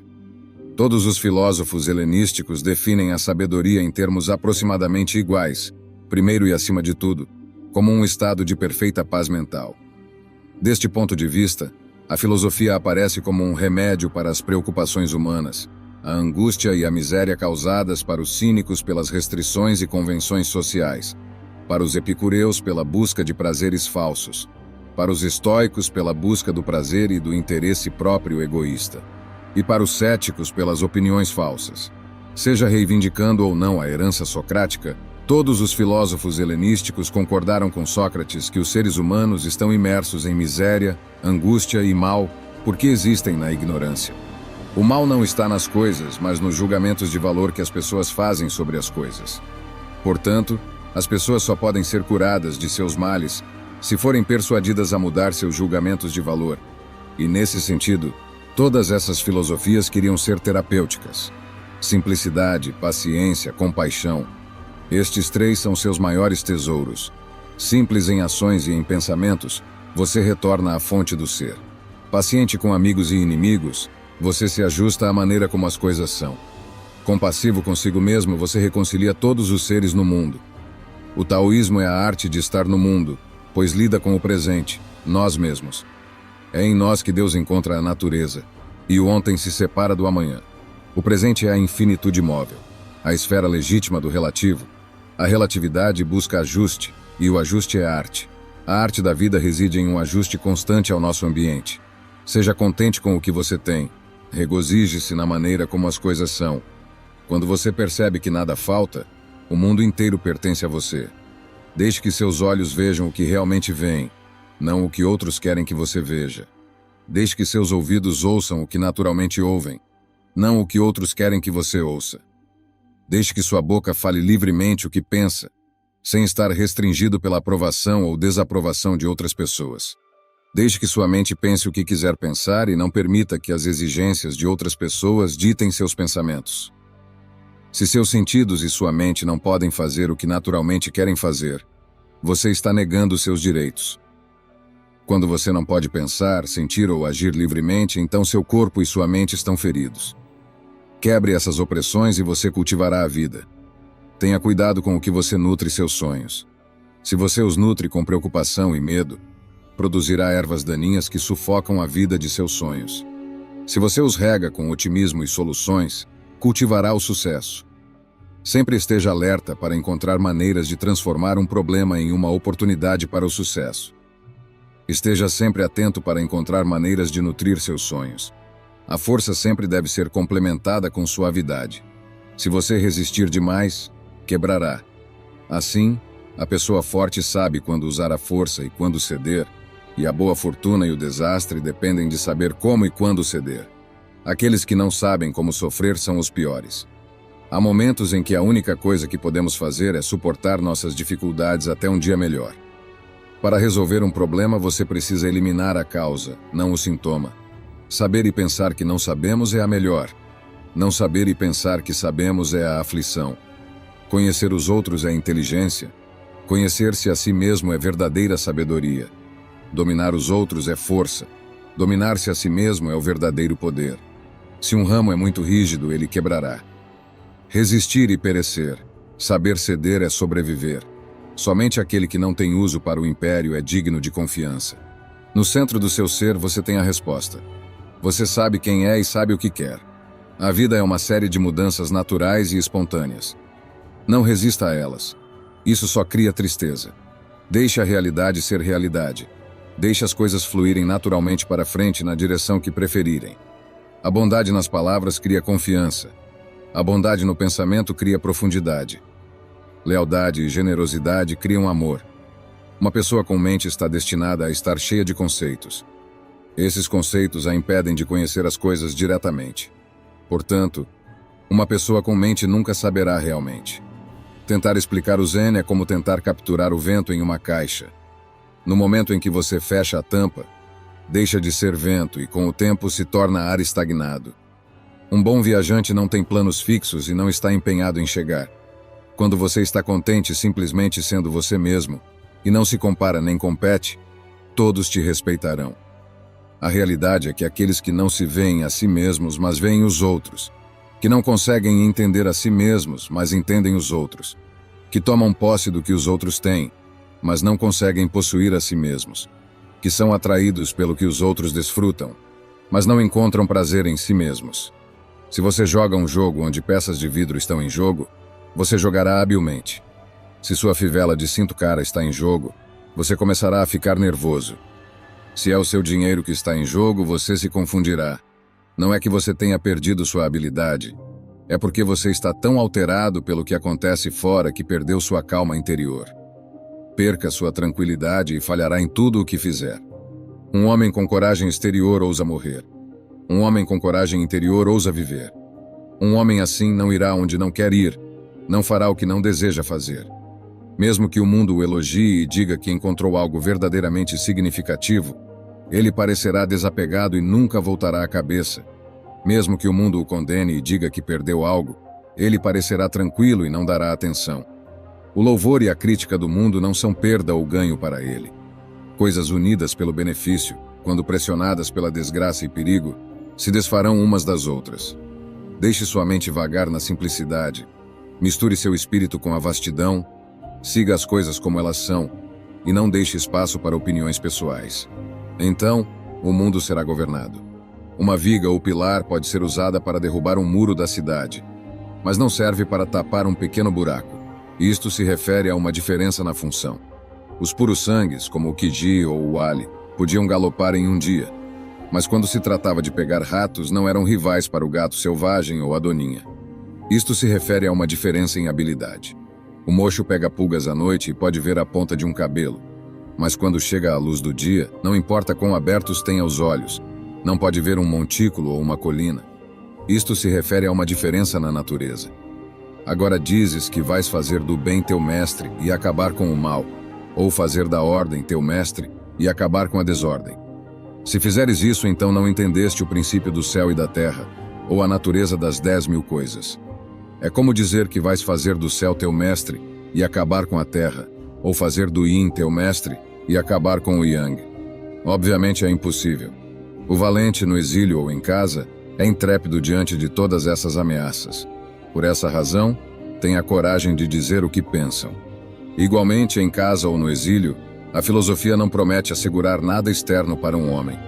S1: Todos os filósofos helenísticos definem a sabedoria em termos aproximadamente iguais, primeiro e acima de tudo, como um estado de perfeita paz mental. Deste ponto de vista, a filosofia aparece como um remédio para as preocupações humanas, a angústia e a miséria causadas para os cínicos pelas restrições e convenções sociais, para os epicureus pela busca de prazeres falsos, para os estoicos pela busca do prazer e do interesse próprio egoísta, e para os céticos pelas opiniões falsas. Seja reivindicando ou não a herança socrática, todos os filósofos helenísticos concordaram com Sócrates que os seres humanos estão imersos em miséria, angústia e mal porque existem na ignorância. O mal não está nas coisas, mas nos julgamentos de valor que as pessoas fazem sobre as coisas. Portanto, as pessoas só podem ser curadas de seus males se forem persuadidas a mudar seus julgamentos de valor. E nesse sentido, todas essas filosofias queriam ser terapêuticas. Simplicidade, paciência, compaixão. Estes três são seus maiores tesouros. Simples em ações e em pensamentos, você retorna à fonte do ser. Paciente com amigos e inimigos, você se ajusta à maneira como as coisas são. Compassivo consigo mesmo, você reconcilia todos os seres no mundo. O taoísmo é a arte de estar no mundo, pois lida com o presente, nós mesmos. É em nós que Deus encontra a natureza, e o ontem se separa do amanhã. O presente é a infinitude móvel, a esfera legítima do relativo. A relatividade busca ajuste, e o ajuste é arte. A arte da vida reside em um ajuste constante ao nosso ambiente. Seja contente com o que você tem. Regozije-se na maneira como as coisas são. Quando você percebe que nada falta, o mundo inteiro pertence a você. Deixe que seus olhos vejam o que realmente veem, não o que outros querem que você veja. Deixe que seus ouvidos ouçam o que naturalmente ouvem, não o que outros querem que você ouça. Deixe que sua boca fale livremente o que pensa, sem estar restringido pela aprovação ou desaprovação de outras pessoas. Deixe que sua mente pense o que quiser pensar e não permita que as exigências de outras pessoas ditem seus pensamentos. Se seus sentidos e sua mente não podem fazer o que naturalmente querem fazer, você está negando seus direitos. Quando você não pode pensar, sentir ou agir livremente, então seu corpo e sua mente estão feridos. Quebre essas opressões e você cultivará a vida. Tenha cuidado com o que você nutre seus sonhos. Se você os nutre com preocupação e medo, produzirá ervas daninhas que sufocam a vida de seus sonhos. Se você os rega com otimismo e soluções, cultivará o sucesso. Sempre esteja alerta para encontrar maneiras de transformar um problema em uma oportunidade para o sucesso. Esteja sempre atento para encontrar maneiras de nutrir seus sonhos. A força sempre deve ser complementada com suavidade. Se você resistir demais, quebrará. Assim, a pessoa forte sabe quando usar a força e quando ceder, e a boa fortuna e o desastre dependem de saber como e quando ceder. Aqueles que não sabem como sofrer são os piores. Há momentos em que a única coisa que podemos fazer é suportar nossas dificuldades até um dia melhor. Para resolver um problema, você precisa eliminar a causa, não o sintoma. Saber e pensar que não sabemos é a melhor. Não saber e pensar que sabemos é a aflição. Conhecer os outros é inteligência. Conhecer-se a si mesmo é verdadeira sabedoria. Dominar os outros é força. Dominar-se a si mesmo é o verdadeiro poder. Se um ramo é muito rígido, ele quebrará. Resistir e perecer. Saber ceder é sobreviver. Somente aquele que não tem uso para o império é digno de confiança. No centro do seu ser você tem a resposta. Você sabe quem é e sabe o que quer. A vida é uma série de mudanças naturais e espontâneas. Não resista a elas. Isso só cria tristeza. Deixe a realidade ser realidade. Deixe as coisas fluírem naturalmente para frente na direção que preferirem. A bondade nas palavras cria confiança. A bondade no pensamento cria profundidade. Lealdade e generosidade criam amor. Uma pessoa com mente está destinada a estar cheia de conceitos. Esses conceitos a impedem de conhecer as coisas diretamente. Portanto, uma pessoa com mente nunca saberá realmente. Tentar explicar o Zen é como tentar capturar o vento em uma caixa. No momento em que você fecha a tampa, deixa de ser vento e com o tempo se torna ar estagnado. Um bom viajante não tem planos fixos e não está empenhado em chegar. Quando você está contente simplesmente sendo você mesmo, e não se compara nem compete, todos te respeitarão. A realidade é que aqueles que não se veem a si mesmos, mas veem os outros, que não conseguem entender a si mesmos, mas entendem os outros, que tomam posse do que os outros têm, mas não conseguem possuir a si mesmos, que são atraídos pelo que os outros desfrutam, mas não encontram prazer em si mesmos. Se você joga um jogo onde peças de vidro estão em jogo, você jogará habilmente. Se sua fivela de cinto cara está em jogo, você começará a ficar nervoso. Se é o seu dinheiro que está em jogo, você se confundirá. Não é que você tenha perdido sua habilidade, é porque você está tão alterado pelo que acontece fora que perdeu sua calma interior. Perca sua tranquilidade e falhará em tudo o que fizer. Um homem com coragem exterior ousa morrer. Um homem com coragem interior ousa viver. Um homem assim não irá onde não quer ir, não fará o que não deseja fazer. Mesmo que o mundo o elogie e diga que encontrou algo verdadeiramente significativo, ele parecerá desapegado e nunca voltará à cabeça. Mesmo que o mundo o condene e diga que perdeu algo, ele parecerá tranquilo e não dará atenção. O louvor e a crítica do mundo não são perda ou ganho para ele. Coisas unidas pelo benefício, quando pressionadas pela desgraça e perigo, se desfarão umas das outras. Deixe sua mente vagar na simplicidade. Misture seu espírito com a vastidão. Siga as coisas como elas são e não deixe espaço para opiniões pessoais. Então, o mundo será governado. Uma viga ou pilar pode ser usada para derrubar um muro da cidade, mas não serve para tapar um pequeno buraco. Isto se refere a uma diferença na função. Os puros-sangues, como o Kiji ou o Ali, podiam galopar em um dia, mas quando se tratava de pegar ratos, não eram rivais para o gato selvagem ou a doninha. Isto se refere a uma diferença em habilidade. O mocho pega pulgas à noite e pode ver a ponta de um cabelo, mas quando chega à luz do dia, não importa quão abertos tenha os olhos, não pode ver um montículo ou uma colina. Isto se refere a uma diferença na natureza. Agora dizes que vais fazer do bem teu mestre e acabar com o mal, ou fazer da ordem teu mestre e acabar com a desordem. Se fizeres isso, então não entendeste o princípio do céu e da terra, ou a natureza das 10.000 coisas. É como dizer que vais fazer do céu teu mestre e acabar com a terra, ou fazer do yin teu mestre e acabar com o yang. Obviamente é impossível. O valente no exílio ou em casa é intrépido diante de todas essas ameaças. Por essa razão, tem a coragem de dizer o que pensam. Igualmente, em casa ou no exílio, a filosofia não promete assegurar nada externo para um homem.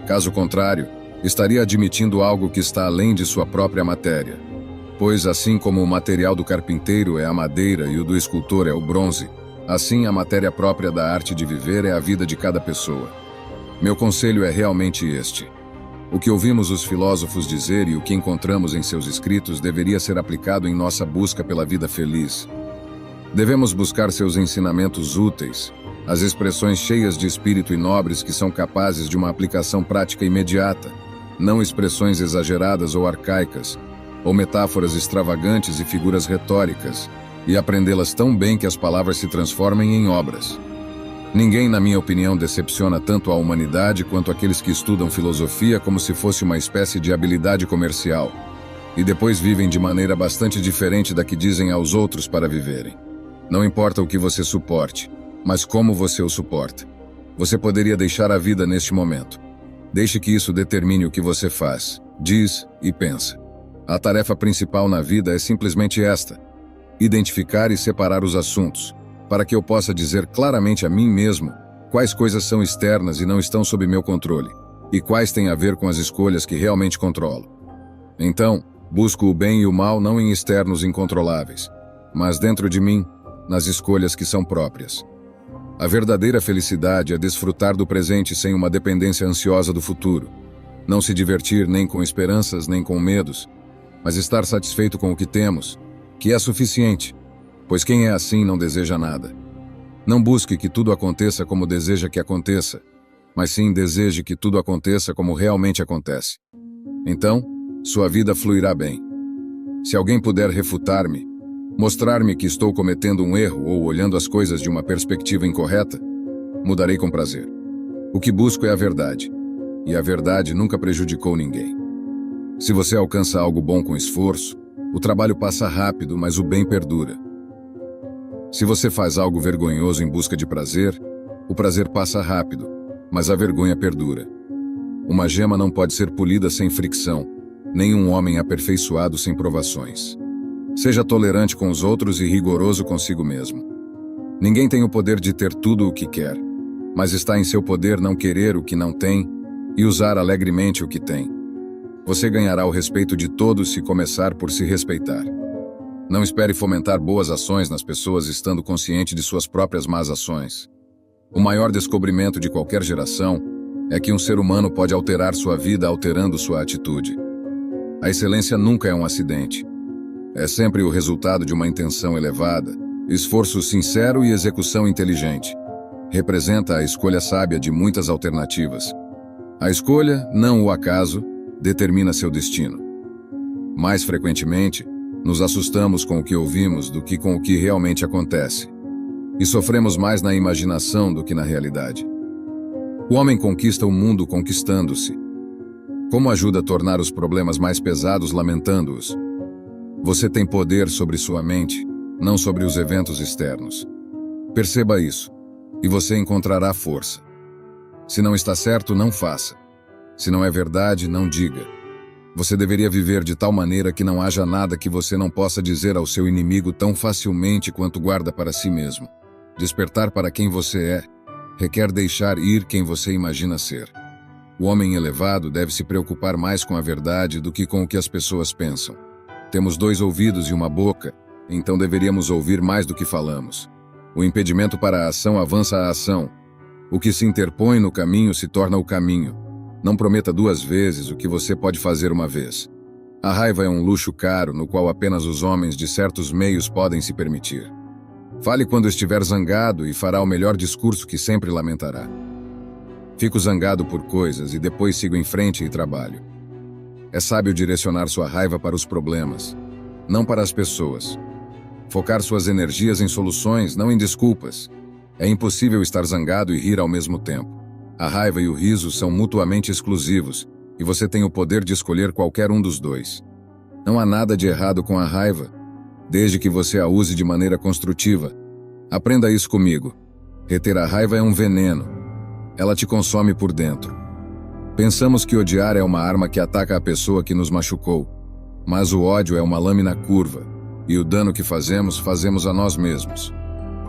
S1: Caso contrário, estaria admitindo algo que está além de sua própria matéria. Pois assim como o material do carpinteiro é a madeira e o do escultor é o bronze, assim a matéria própria da arte de viver é a vida de cada pessoa. Meu conselho é realmente este. O que ouvimos os filósofos dizer e o que encontramos em seus escritos deveria ser aplicado em nossa busca pela vida feliz. Devemos buscar seus ensinamentos úteis, as expressões cheias de espírito e nobres que são capazes de uma aplicação prática imediata, não expressões exageradas ou arcaicas, ou metáforas extravagantes e figuras retóricas, e aprendê-las tão bem que as palavras se transformem em obras. Ninguém, na minha opinião, decepciona tanto a humanidade quanto aqueles que estudam filosofia como se fosse uma espécie de habilidade comercial, e depois vivem de maneira bastante diferente da que dizem aos outros para viverem. Não importa o que você suporte, mas como você o suporta. Você poderia deixar a vida neste momento. Deixe que isso determine o que você faz, diz e pensa. A tarefa principal na vida é simplesmente esta: identificar e separar os assuntos, para que eu possa dizer claramente a mim mesmo quais coisas são externas e não estão sob meu controle, e quais têm a ver com as escolhas que realmente controlo. Então, busco o bem e o mal não em externos incontroláveis, mas dentro de mim, nas escolhas que são próprias. A verdadeira felicidade é desfrutar do presente sem uma dependência ansiosa do futuro, não se divertir nem com esperanças nem com medos, mas estar satisfeito com o que temos, que é suficiente, pois quem é assim não deseja nada. Não busque que tudo aconteça como deseja que aconteça, mas sim deseje que tudo aconteça como realmente acontece. Então, sua vida fluirá bem. Se alguém puder refutar-me, mostrar-me que estou cometendo um erro ou olhando as coisas de uma perspectiva incorreta, mudarei com prazer. O que busco é a verdade, e a verdade nunca prejudicou ninguém. Se você alcança algo bom com esforço, o trabalho passa rápido, mas o bem perdura. Se você faz algo vergonhoso em busca de prazer, o prazer passa rápido, mas a vergonha perdura. Uma gema não pode ser polida sem fricção, nem um homem aperfeiçoado sem provações. Seja tolerante com os outros e rigoroso consigo mesmo. Ninguém tem o poder de ter tudo o que quer, mas está em seu poder não querer o que não tem e usar alegremente o que tem. Você ganhará o respeito de todos se começar por se respeitar. Não espere fomentar boas ações nas pessoas estando consciente de suas próprias más ações. O maior descobrimento de qualquer geração é que um ser humano pode alterar sua vida alterando sua atitude. A excelência nunca é um acidente. É sempre o resultado de uma intenção elevada, esforço sincero e execução inteligente. Representa a escolha sábia de muitas alternativas. A escolha, não o acaso, determina seu destino. Mais frequentemente, nos assustamos com o que ouvimos do que com o que realmente acontece. E sofremos mais na imaginação do que na realidade. O homem conquista o mundo conquistando-se. Como ajuda a tornar os problemas mais pesados lamentando-os? Você tem poder sobre sua mente, não sobre os eventos externos. Perceba isso, e você encontrará força. Se não está certo, não faça. Se não é verdade, não diga. Você deveria viver de tal maneira que não haja nada que você não possa dizer ao seu inimigo tão facilmente quanto guarda para si mesmo. Despertar para quem você é requer deixar ir quem você imagina ser. O homem elevado deve se preocupar mais com a verdade do que com o que as pessoas pensam. Temos 2 ouvidos e uma boca, então deveríamos ouvir mais do que falamos. O impedimento para a ação avança a ação. O que se interpõe no caminho se torna o caminho. Não prometa 2 vezes o que você pode fazer uma vez. A raiva é um luxo caro no qual apenas os homens de certos meios podem se permitir. Fale quando estiver zangado e fará o melhor discurso que sempre lamentará. Fico zangado por coisas e depois sigo em frente e trabalho. É sábio direcionar sua raiva para os problemas, não para as pessoas. Focar suas energias em soluções, não em desculpas. É impossível estar zangado e rir ao mesmo tempo. A raiva e o riso são mutuamente exclusivos, e você tem o poder de escolher qualquer um dos dois. Não há nada de errado com a raiva, desde que você a use de maneira construtiva. Aprenda isso comigo. Reter a raiva é um veneno. Ela te consome por dentro. Pensamos que odiar é uma arma que ataca a pessoa que nos machucou, mas o ódio é uma lâmina curva, e o dano que fazemos a nós mesmos.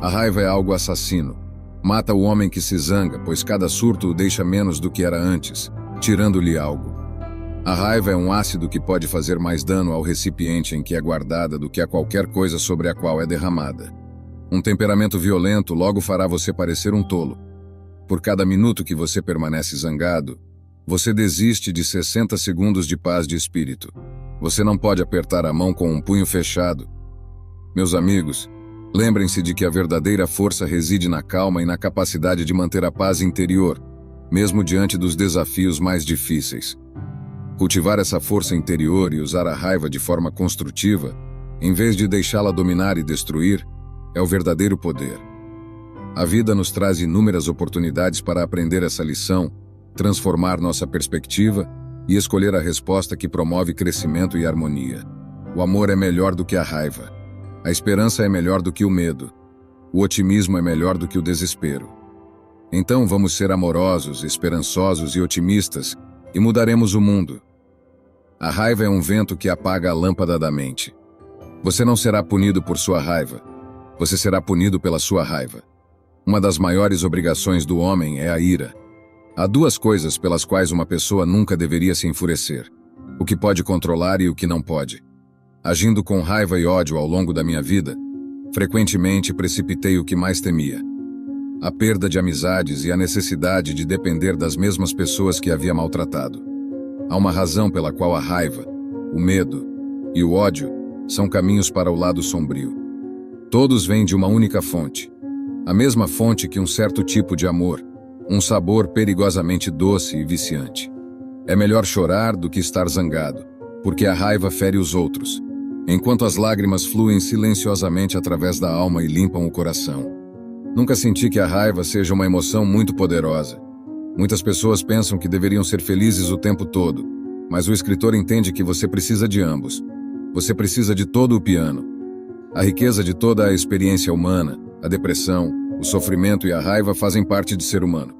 S1: A raiva é algo assassino. Mata o homem que se zanga, pois cada surto o deixa menos do que era antes, tirando-lhe algo. A raiva é um ácido que pode fazer mais dano ao recipiente em que é guardada do que a qualquer coisa sobre a qual é derramada. Um temperamento violento logo fará você parecer um tolo. Por cada minuto que você permanece zangado, você desiste de 60 segundos de paz de espírito. Você não pode apertar a mão com um punho fechado. Meus amigos, lembrem-se de que a verdadeira força reside na calma e na capacidade de manter a paz interior, mesmo diante dos desafios mais difíceis. Cultivar essa força interior e usar a raiva de forma construtiva, em vez de deixá-la dominar e destruir, é o verdadeiro poder. A vida nos traz inúmeras oportunidades para aprender essa lição, transformar nossa perspectiva e escolher a resposta que promove crescimento e harmonia. O amor é melhor do que a raiva. A esperança é melhor do que o medo. O otimismo é melhor do que o desespero. Então vamos ser amorosos, esperançosos e otimistas e mudaremos o mundo. A raiva é um vento que apaga a lâmpada da mente. Você não será punido por sua raiva. Você será punido pela sua raiva. Uma das maiores obrigações do homem é a ira. Há duas coisas pelas quais uma pessoa nunca deveria se enfurecer: o que pode controlar e o que não pode. Agindo com raiva e ódio ao longo da minha vida, frequentemente precipitei o que mais temia: a perda de amizades e a necessidade de depender das mesmas pessoas que havia maltratado. Há uma razão pela qual a raiva, o medo e o ódio são caminhos para o lado sombrio. Todos vêm de uma única fonte, a mesma fonte que um certo tipo de amor, um sabor perigosamente doce e viciante. É melhor chorar do que estar zangado, porque a raiva fere os outros, enquanto as lágrimas fluem silenciosamente através da alma e limpam o coração. Nunca senti que a raiva seja uma emoção muito poderosa. Muitas pessoas pensam que deveriam ser felizes o tempo todo, mas o escritor entende que você precisa de ambos. Você precisa de todo o piano. A riqueza de toda a experiência humana, a depressão, o sofrimento e a raiva fazem parte de ser humano.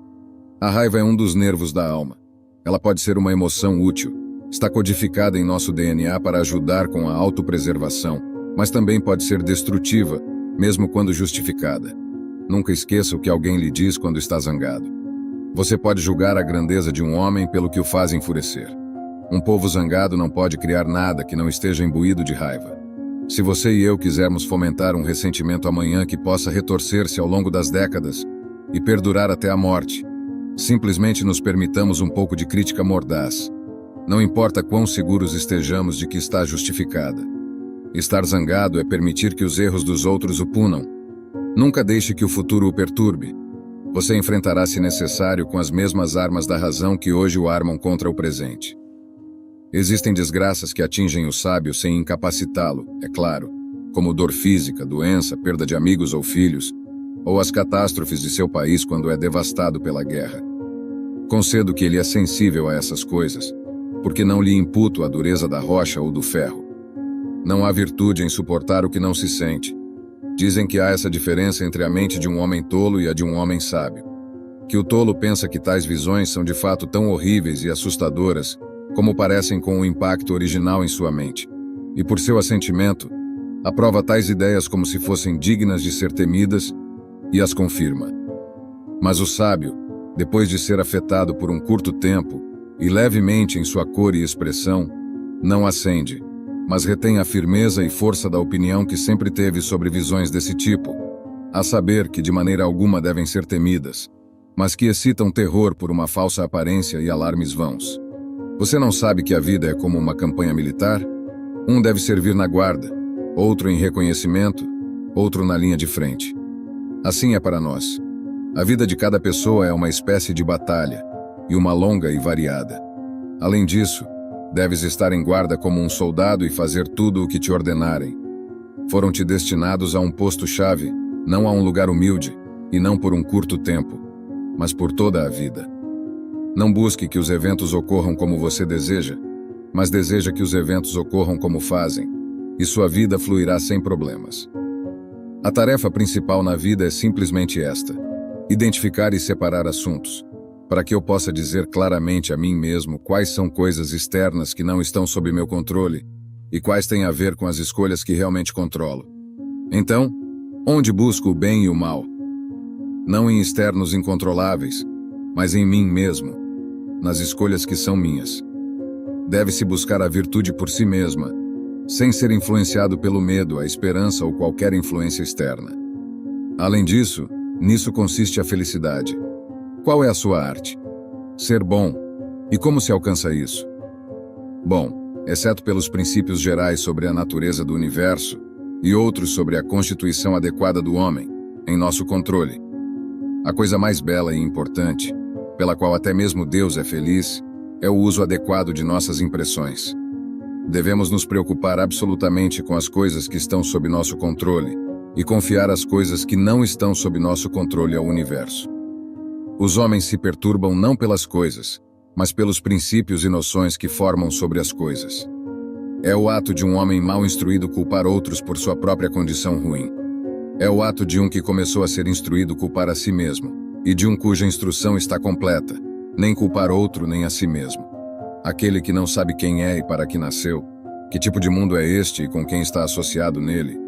S1: A raiva é um dos nervos da alma. Ela pode ser uma emoção útil. Está codificada em nosso DNA para ajudar com a autopreservação, mas também pode ser destrutiva, mesmo quando justificada. Nunca esqueça o que alguém lhe diz quando está zangado. Você pode julgar a grandeza de um homem pelo que o faz enfurecer. Um povo zangado não pode criar nada que não esteja imbuído de raiva. Se você e eu quisermos fomentar um ressentimento amanhã que possa retorcer-se ao longo das décadas e perdurar até a morte, simplesmente nos permitamos um pouco de crítica mordaz. Não importa quão seguros estejamos de que está justificada. Estar zangado é permitir que os erros dos outros o punam. Nunca deixe que o futuro o perturbe. Você enfrentará, se necessário, com as mesmas armas da razão que hoje o armam contra o presente. Existem desgraças que atingem o sábio sem incapacitá-lo, é claro, como dor física, doença, perda de amigos ou filhos, ou as catástrofes de seu país quando é devastado pela guerra. Concedo que ele é sensível a essas coisas, porque não lhe imputo a dureza da rocha ou do ferro. Não há virtude em suportar o que não se sente. Dizem que há essa diferença entre a mente de um homem tolo e a de um homem sábio. Que o tolo pensa que tais visões são de fato tão horríveis e assustadoras como parecem com o impacto original em sua mente, e por seu assentimento, aprova tais ideias como se fossem dignas de ser temidas e as confirma. Mas o sábio, depois de ser afetado por um curto tempo e levemente em sua cor e expressão, não acende, mas retém a firmeza e força da opinião que sempre teve sobre visões desse tipo, a saber que de maneira alguma devem ser temidas, mas que excitam terror por uma falsa aparência e alarmes vãos. Você não sabe que a vida é como uma campanha militar? Um deve servir na guarda, outro em reconhecimento, outro na linha de frente. Assim é para nós. A vida de cada pessoa é uma espécie de batalha, e uma longa e variada. Além disso, deves estar em guarda como um soldado e fazer tudo o que te ordenarem. Foram-te destinados a um posto-chave, não a um lugar humilde, e não por um curto tempo, mas por toda a vida. Não busque que os eventos ocorram como você deseja, mas deseja que os eventos ocorram como fazem, e sua vida fluirá sem problemas. A tarefa principal na vida é simplesmente esta: identificar e separar assuntos, para que eu possa dizer claramente a mim mesmo quais são coisas externas que não estão sob meu controle e quais têm a ver com as escolhas que realmente controlo. Então, onde busco o bem e o mal? Não em externos incontroláveis, mas em mim mesmo, nas escolhas que são minhas. Deve-se buscar a virtude por si mesma, sem ser influenciado pelo medo, a esperança ou qualquer influência externa. Além disso, nisso consiste a felicidade. Qual é a sua arte? Ser bom. E como se alcança isso? Bom, exceto pelos princípios gerais sobre a natureza do universo e outros sobre a constituição adequada do homem, em nosso controle. A coisa mais bela e importante, pela qual até mesmo Deus é feliz, é o uso adequado de nossas impressões. Devemos nos preocupar absolutamente com as coisas que estão sob nosso controle e confiar as coisas que não estão sob nosso controle ao universo. Os homens se perturbam não pelas coisas, mas pelos princípios e noções que formam sobre as coisas. É o ato de um homem mal instruído culpar outros por sua própria condição ruim. É o ato de um que começou a ser instruído culpar a si mesmo, e de um cuja instrução está completa, nem culpar outro nem a si mesmo. Aquele que não sabe quem é e para que nasceu, que tipo de mundo é este e com quem está associado nele.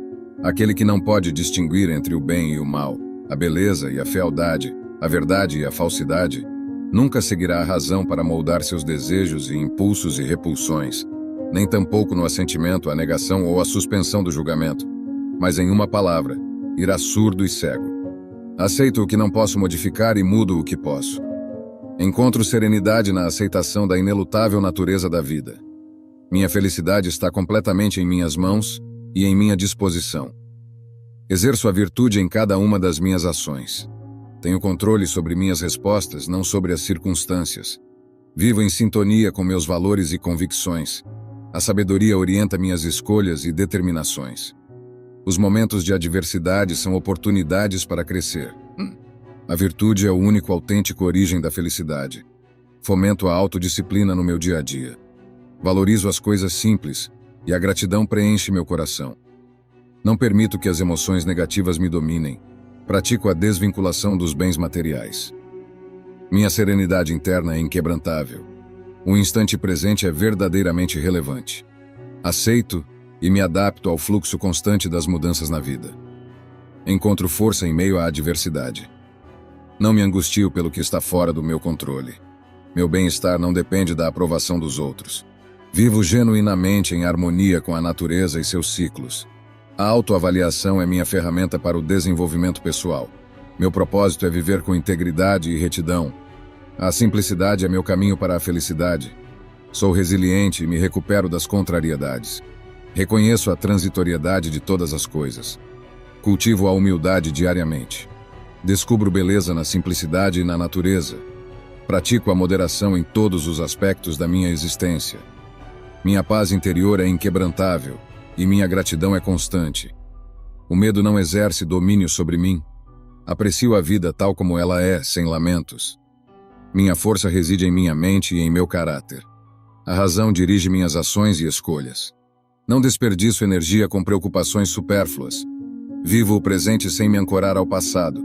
S1: Aquele que não pode distinguir entre o bem e o mal, a beleza e a fealdade, a verdade e a falsidade, nunca seguirá a razão para moldar seus desejos e impulsos e repulsões, nem tampouco no assentimento, a negação ou a suspensão do julgamento, mas em uma palavra, irá surdo e cego. Aceito o que não posso modificar e mudo o que posso. Encontro serenidade na aceitação da inelutável natureza da vida. Minha felicidade está completamente em minhas mãos e em minha disposição. Exerço a virtude em cada uma das minhas ações. Tenho controle sobre minhas respostas, não sobre as circunstâncias. Vivo em sintonia com meus valores e convicções. A sabedoria orienta minhas escolhas e determinações. Os momentos de adversidade são oportunidades para crescer. A virtude é o único autêntico origem da felicidade. Fomento a autodisciplina no meu dia a dia. Valorizo as coisas simples e a gratidão preenche meu coração. Não permito que as emoções negativas me dominem. Pratico a desvinculação dos bens materiais. Minha serenidade interna é inquebrantável. O instante presente é verdadeiramente relevante. Aceito e me adapto ao fluxo constante das mudanças na vida. Encontro força em meio à adversidade. Não me angustio pelo que está fora do meu controle. Meu bem-estar não depende da aprovação dos outros. Vivo genuinamente em harmonia com a natureza e seus ciclos. A autoavaliação é minha ferramenta para o desenvolvimento pessoal. Meu propósito é viver com integridade e retidão. A simplicidade é meu caminho para a felicidade. Sou resiliente e me recupero das contrariedades. Reconheço a transitoriedade de todas as coisas. Cultivo a humildade diariamente. Descubro beleza na simplicidade e na natureza. Pratico a moderação em todos os aspectos da minha existência. Minha paz interior é inquebrantável e minha gratidão é constante. O medo não exerce domínio sobre mim. Aprecio a vida tal como ela é, sem lamentos. Minha força reside em minha mente e em meu caráter. A razão dirige minhas ações e escolhas. Não desperdiço energia com preocupações supérfluas. Vivo o presente sem me ancorar ao passado.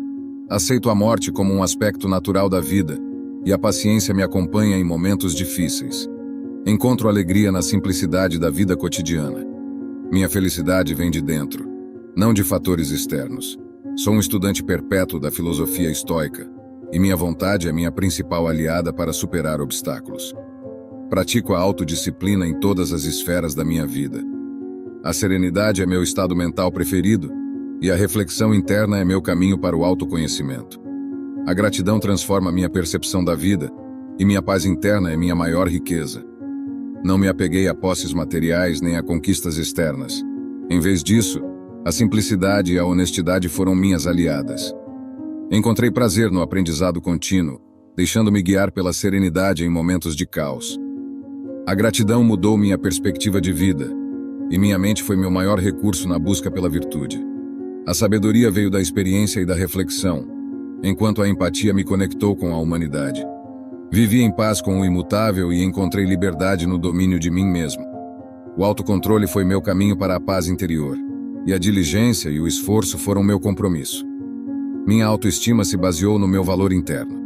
S1: Aceito a morte como um aspecto natural da vida, e a paciência me acompanha em momentos difíceis. Encontro alegria na simplicidade da vida cotidiana. Minha felicidade vem de dentro, não de fatores externos. Sou um estudante perpétuo da filosofia estoica, e minha vontade é minha principal aliada para superar obstáculos. Pratico a autodisciplina em todas as esferas da minha vida. A serenidade é meu estado mental preferido, e a reflexão interna é meu caminho para o autoconhecimento. A gratidão transforma minha percepção da vida, e minha paz interna é minha maior riqueza. Não me apeguei a posses materiais nem a conquistas externas. Em vez disso, a simplicidade e a honestidade foram minhas aliadas. Encontrei prazer no aprendizado contínuo, deixando-me guiar pela serenidade em momentos de caos. A gratidão mudou minha perspectiva de vida, e minha mente foi meu maior recurso na busca pela virtude. A sabedoria veio da experiência e da reflexão, enquanto a empatia me conectou com a humanidade. Vivi em paz com o imutável e encontrei liberdade no domínio de mim mesmo. O autocontrole foi meu caminho para a paz interior, e a diligência e o esforço foram meu compromisso. Minha autoestima se baseou no meu valor interno.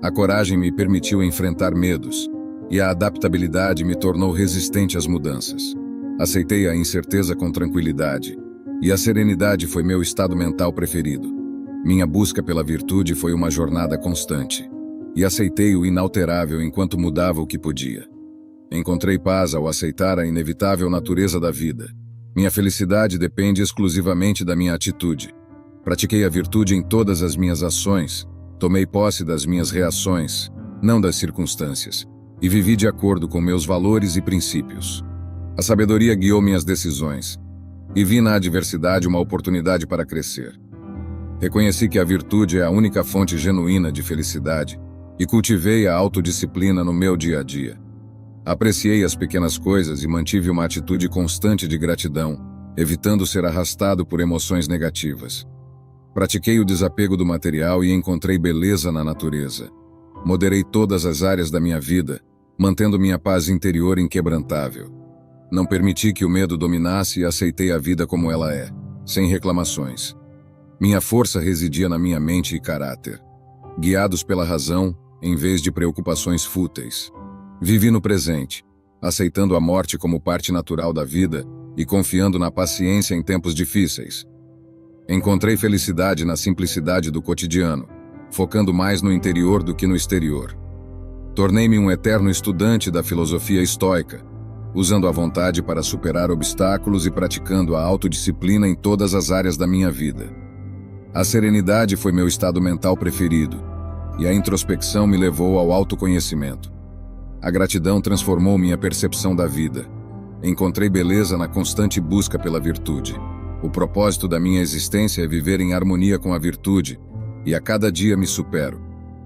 S1: A coragem me permitiu enfrentar medos, e a adaptabilidade me tornou resistente às mudanças. Aceitei a incerteza com tranquilidade, e a serenidade foi meu estado mental preferido. Minha busca pela virtude foi uma jornada constante, e aceitei o inalterável enquanto mudava o que podia. Encontrei paz ao aceitar a inevitável natureza da vida. Minha felicidade depende exclusivamente da minha atitude. Pratiquei a virtude em todas as minhas ações, tomei posse das minhas reações, não das circunstâncias, e vivi de acordo com meus valores e princípios. A sabedoria guiou minhas decisões, e vi na adversidade uma oportunidade para crescer. Reconheci que a virtude é a única fonte genuína de felicidade, e cultivei a autodisciplina no meu dia a dia. Apreciei as pequenas coisas e mantive uma atitude constante de gratidão, evitando ser arrastado por emoções negativas. Pratiquei o desapego do material e encontrei beleza na natureza. Moderei todas as áreas da minha vida, mantendo minha paz interior inquebrantável. Não permiti que o medo dominasse e aceitei a vida como ela é, sem reclamações. Minha força residia na minha mente e caráter. Guiados pela razão, em vez de preocupações fúteis. Vivi no presente, aceitando a morte como parte natural da vida e confiando na paciência em tempos difíceis. Encontrei felicidade na simplicidade do cotidiano, focando mais no interior do que no exterior. Tornei-me um eterno estudante da filosofia estoica, usando a vontade para superar obstáculos e praticando a autodisciplina em todas as áreas da minha vida. A serenidade foi meu estado mental preferido, e a introspecção me levou ao autoconhecimento. A gratidão transformou minha percepção da vida. Encontrei beleza na constante busca pela virtude. O propósito da minha existência é viver em harmonia com a virtude, e a cada dia me supero.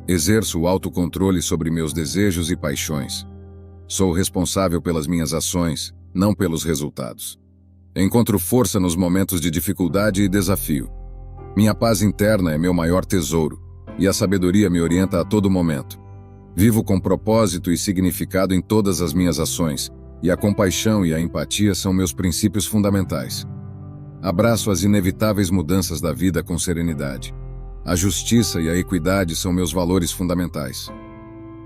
S1: Exerço o autocontrole sobre meus desejos e paixões. Sou responsável pelas minhas ações, não pelos resultados. Encontro força nos momentos de dificuldade e desafio. Minha paz interna é meu maior tesouro, e a sabedoria me orienta a todo momento. Vivo com propósito e significado em todas as minhas ações, e a compaixão e a empatia são meus princípios fundamentais. Abraço as inevitáveis mudanças da vida com serenidade. A justiça e a equidade são meus valores fundamentais.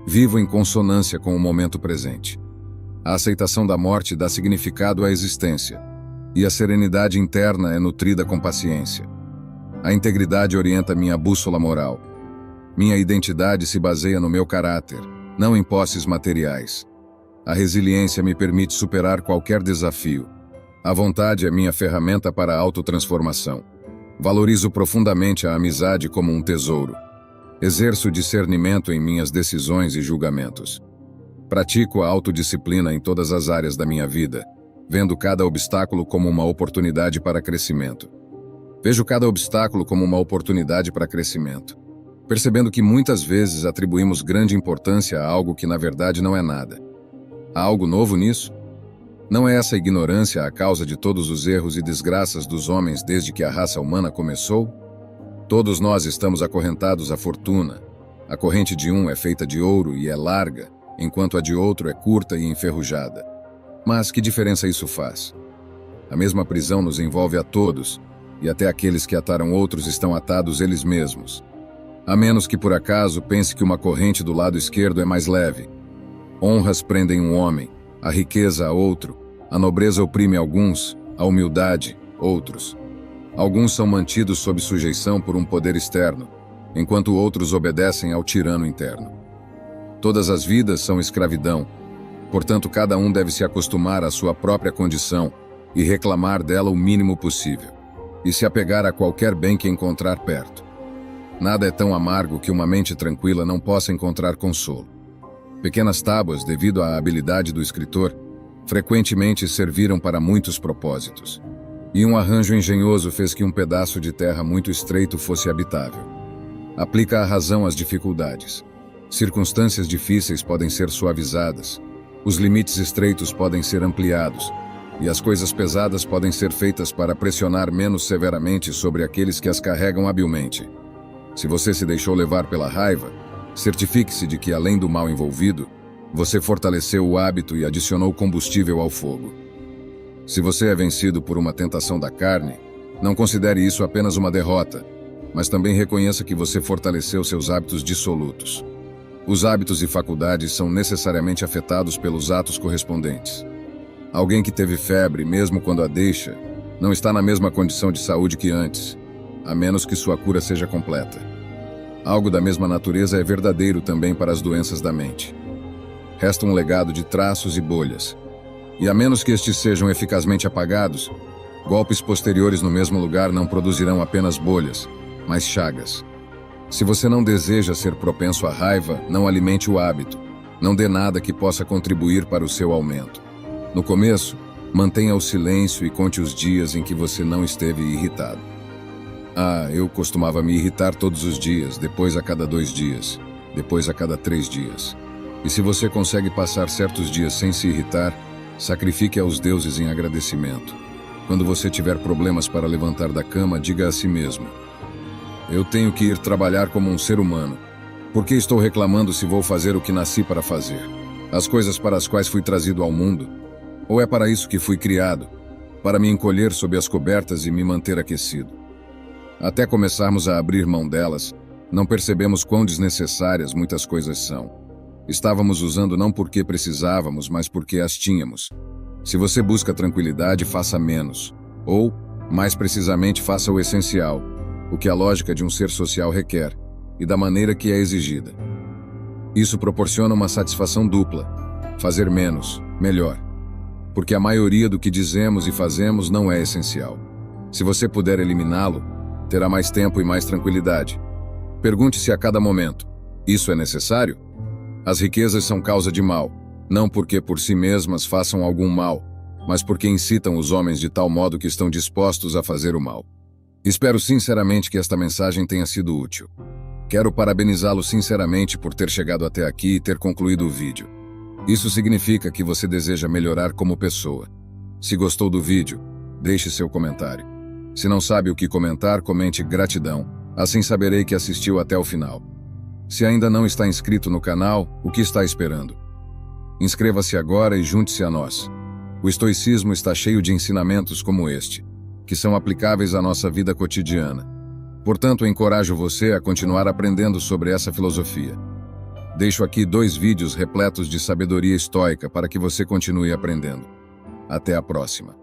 S1: Vivo em consonância com o momento presente. A aceitação da morte dá significado à existência, e a serenidade interna é nutrida com paciência. A integridade orienta minha bússola moral. Minha identidade se baseia no meu caráter, não em posses materiais. A resiliência me permite superar qualquer desafio. A vontade é minha ferramenta para a autotransformação. Valorizo profundamente a amizade como um tesouro. Exerço discernimento em minhas decisões e julgamentos. Pratico a autodisciplina em todas as áreas da minha vida, vendo cada obstáculo como uma oportunidade para crescimento. Vejo cada obstáculo como uma oportunidade para crescimento, percebendo que muitas vezes atribuímos grande importância a algo que na verdade não é nada. Há algo novo nisso? Não é essa ignorância a causa de todos os erros e desgraças dos homens desde que a raça humana começou? Todos nós estamos acorrentados à fortuna. A corrente de um é feita de ouro e é larga, enquanto a de outro é curta e enferrujada. Mas que diferença isso faz? A mesma prisão nos envolve a todos, e até aqueles que ataram outros estão atados eles mesmos. A menos que por acaso pense que uma corrente do lado esquerdo é mais leve. Honras prendem um homem, a riqueza a outro, a nobreza oprime alguns, a humildade, outros. Alguns são mantidos sob sujeição por um poder externo, enquanto outros obedecem ao tirano interno. Todas as vidas são escravidão, portanto cada um deve se acostumar à sua própria condição e reclamar dela o mínimo possível, e se apegar a qualquer bem que encontrar perto. Nada é tão amargo que uma mente tranquila não possa encontrar consolo. Pequenas tábuas, devido à habilidade do escritor, frequentemente serviram para muitos propósitos. E um arranjo engenhoso fez que um pedaço de terra muito estreito fosse habitável. Aplica a razão às dificuldades. Circunstâncias difíceis podem ser suavizadas, os limites estreitos podem ser ampliados, E as coisas pesadas podem ser feitas para pressionar menos severamente sobre aqueles que as carregam habilmente. Se você se deixou levar pela raiva, certifique-se de que, além do mal envolvido, você fortaleceu o hábito e adicionou combustível ao fogo. Se você é vencido por uma tentação da carne, não considere isso apenas uma derrota, mas também reconheça que você fortaleceu seus hábitos dissolutos. Os hábitos e faculdades são necessariamente afetados pelos atos correspondentes. Alguém que teve febre, mesmo quando a deixa, não está na mesma condição de saúde que antes, a menos que sua cura seja completa. Algo da mesma natureza é verdadeiro também para as doenças da mente. Resta um legado de traços e bolhas. E a menos que estes sejam eficazmente apagados, golpes posteriores no mesmo lugar não produzirão apenas bolhas, mas chagas. Se você não deseja ser propenso à raiva, não alimente o hábito. Não dê nada que possa contribuir para o seu aumento. No começo, mantenha o silêncio e conte os dias em que você não esteve irritado. Eu costumava me irritar todos os dias, depois a cada 2 dias, depois a cada 3 dias. E se você consegue passar certos dias sem se irritar, sacrifique aos deuses em agradecimento. Quando você tiver problemas para levantar da cama, diga a si mesmo: eu tenho que ir trabalhar como um ser humano. Por que estou reclamando se vou fazer o que nasci para fazer? As coisas para as quais fui trazido ao mundo? Ou é para isso que fui criado? Para me encolher sob as cobertas e me manter aquecido? Até começarmos a abrir mão delas, não percebemos quão desnecessárias muitas coisas são. Estávamos usando não porque precisávamos, mas porque as tínhamos. Se você busca tranquilidade, faça menos. Ou, mais precisamente, faça o essencial, o que a lógica de um ser social requer, e da maneira que é exigida. Isso proporciona uma satisfação dupla. Fazer menos, melhor. Porque a maioria do que dizemos e fazemos não é essencial. Se você puder eliminá-lo, terá mais tempo e mais tranquilidade. Pergunte-se a cada momento: isso é necessário? As riquezas são causa de mal, não porque por si mesmas façam algum mal, mas porque incitam os homens de tal modo que estão dispostos a fazer o mal. Espero sinceramente que esta mensagem tenha sido útil. Quero parabenizá-lo sinceramente por ter chegado até aqui e ter concluído o vídeo. Isso significa que você deseja melhorar como pessoa. Se gostou do vídeo, deixe seu comentário. Se não sabe o que comentar, comente gratidão, assim saberei que assistiu até o final. Se ainda não está inscrito no canal, o que está esperando? Inscreva-se agora e junte-se a nós. O estoicismo está cheio de ensinamentos como este, que são aplicáveis à nossa vida cotidiana. Portanto, encorajo você a continuar aprendendo sobre essa filosofia. Deixo aqui 2 vídeos repletos de sabedoria estoica para que você continue aprendendo. Até a próxima.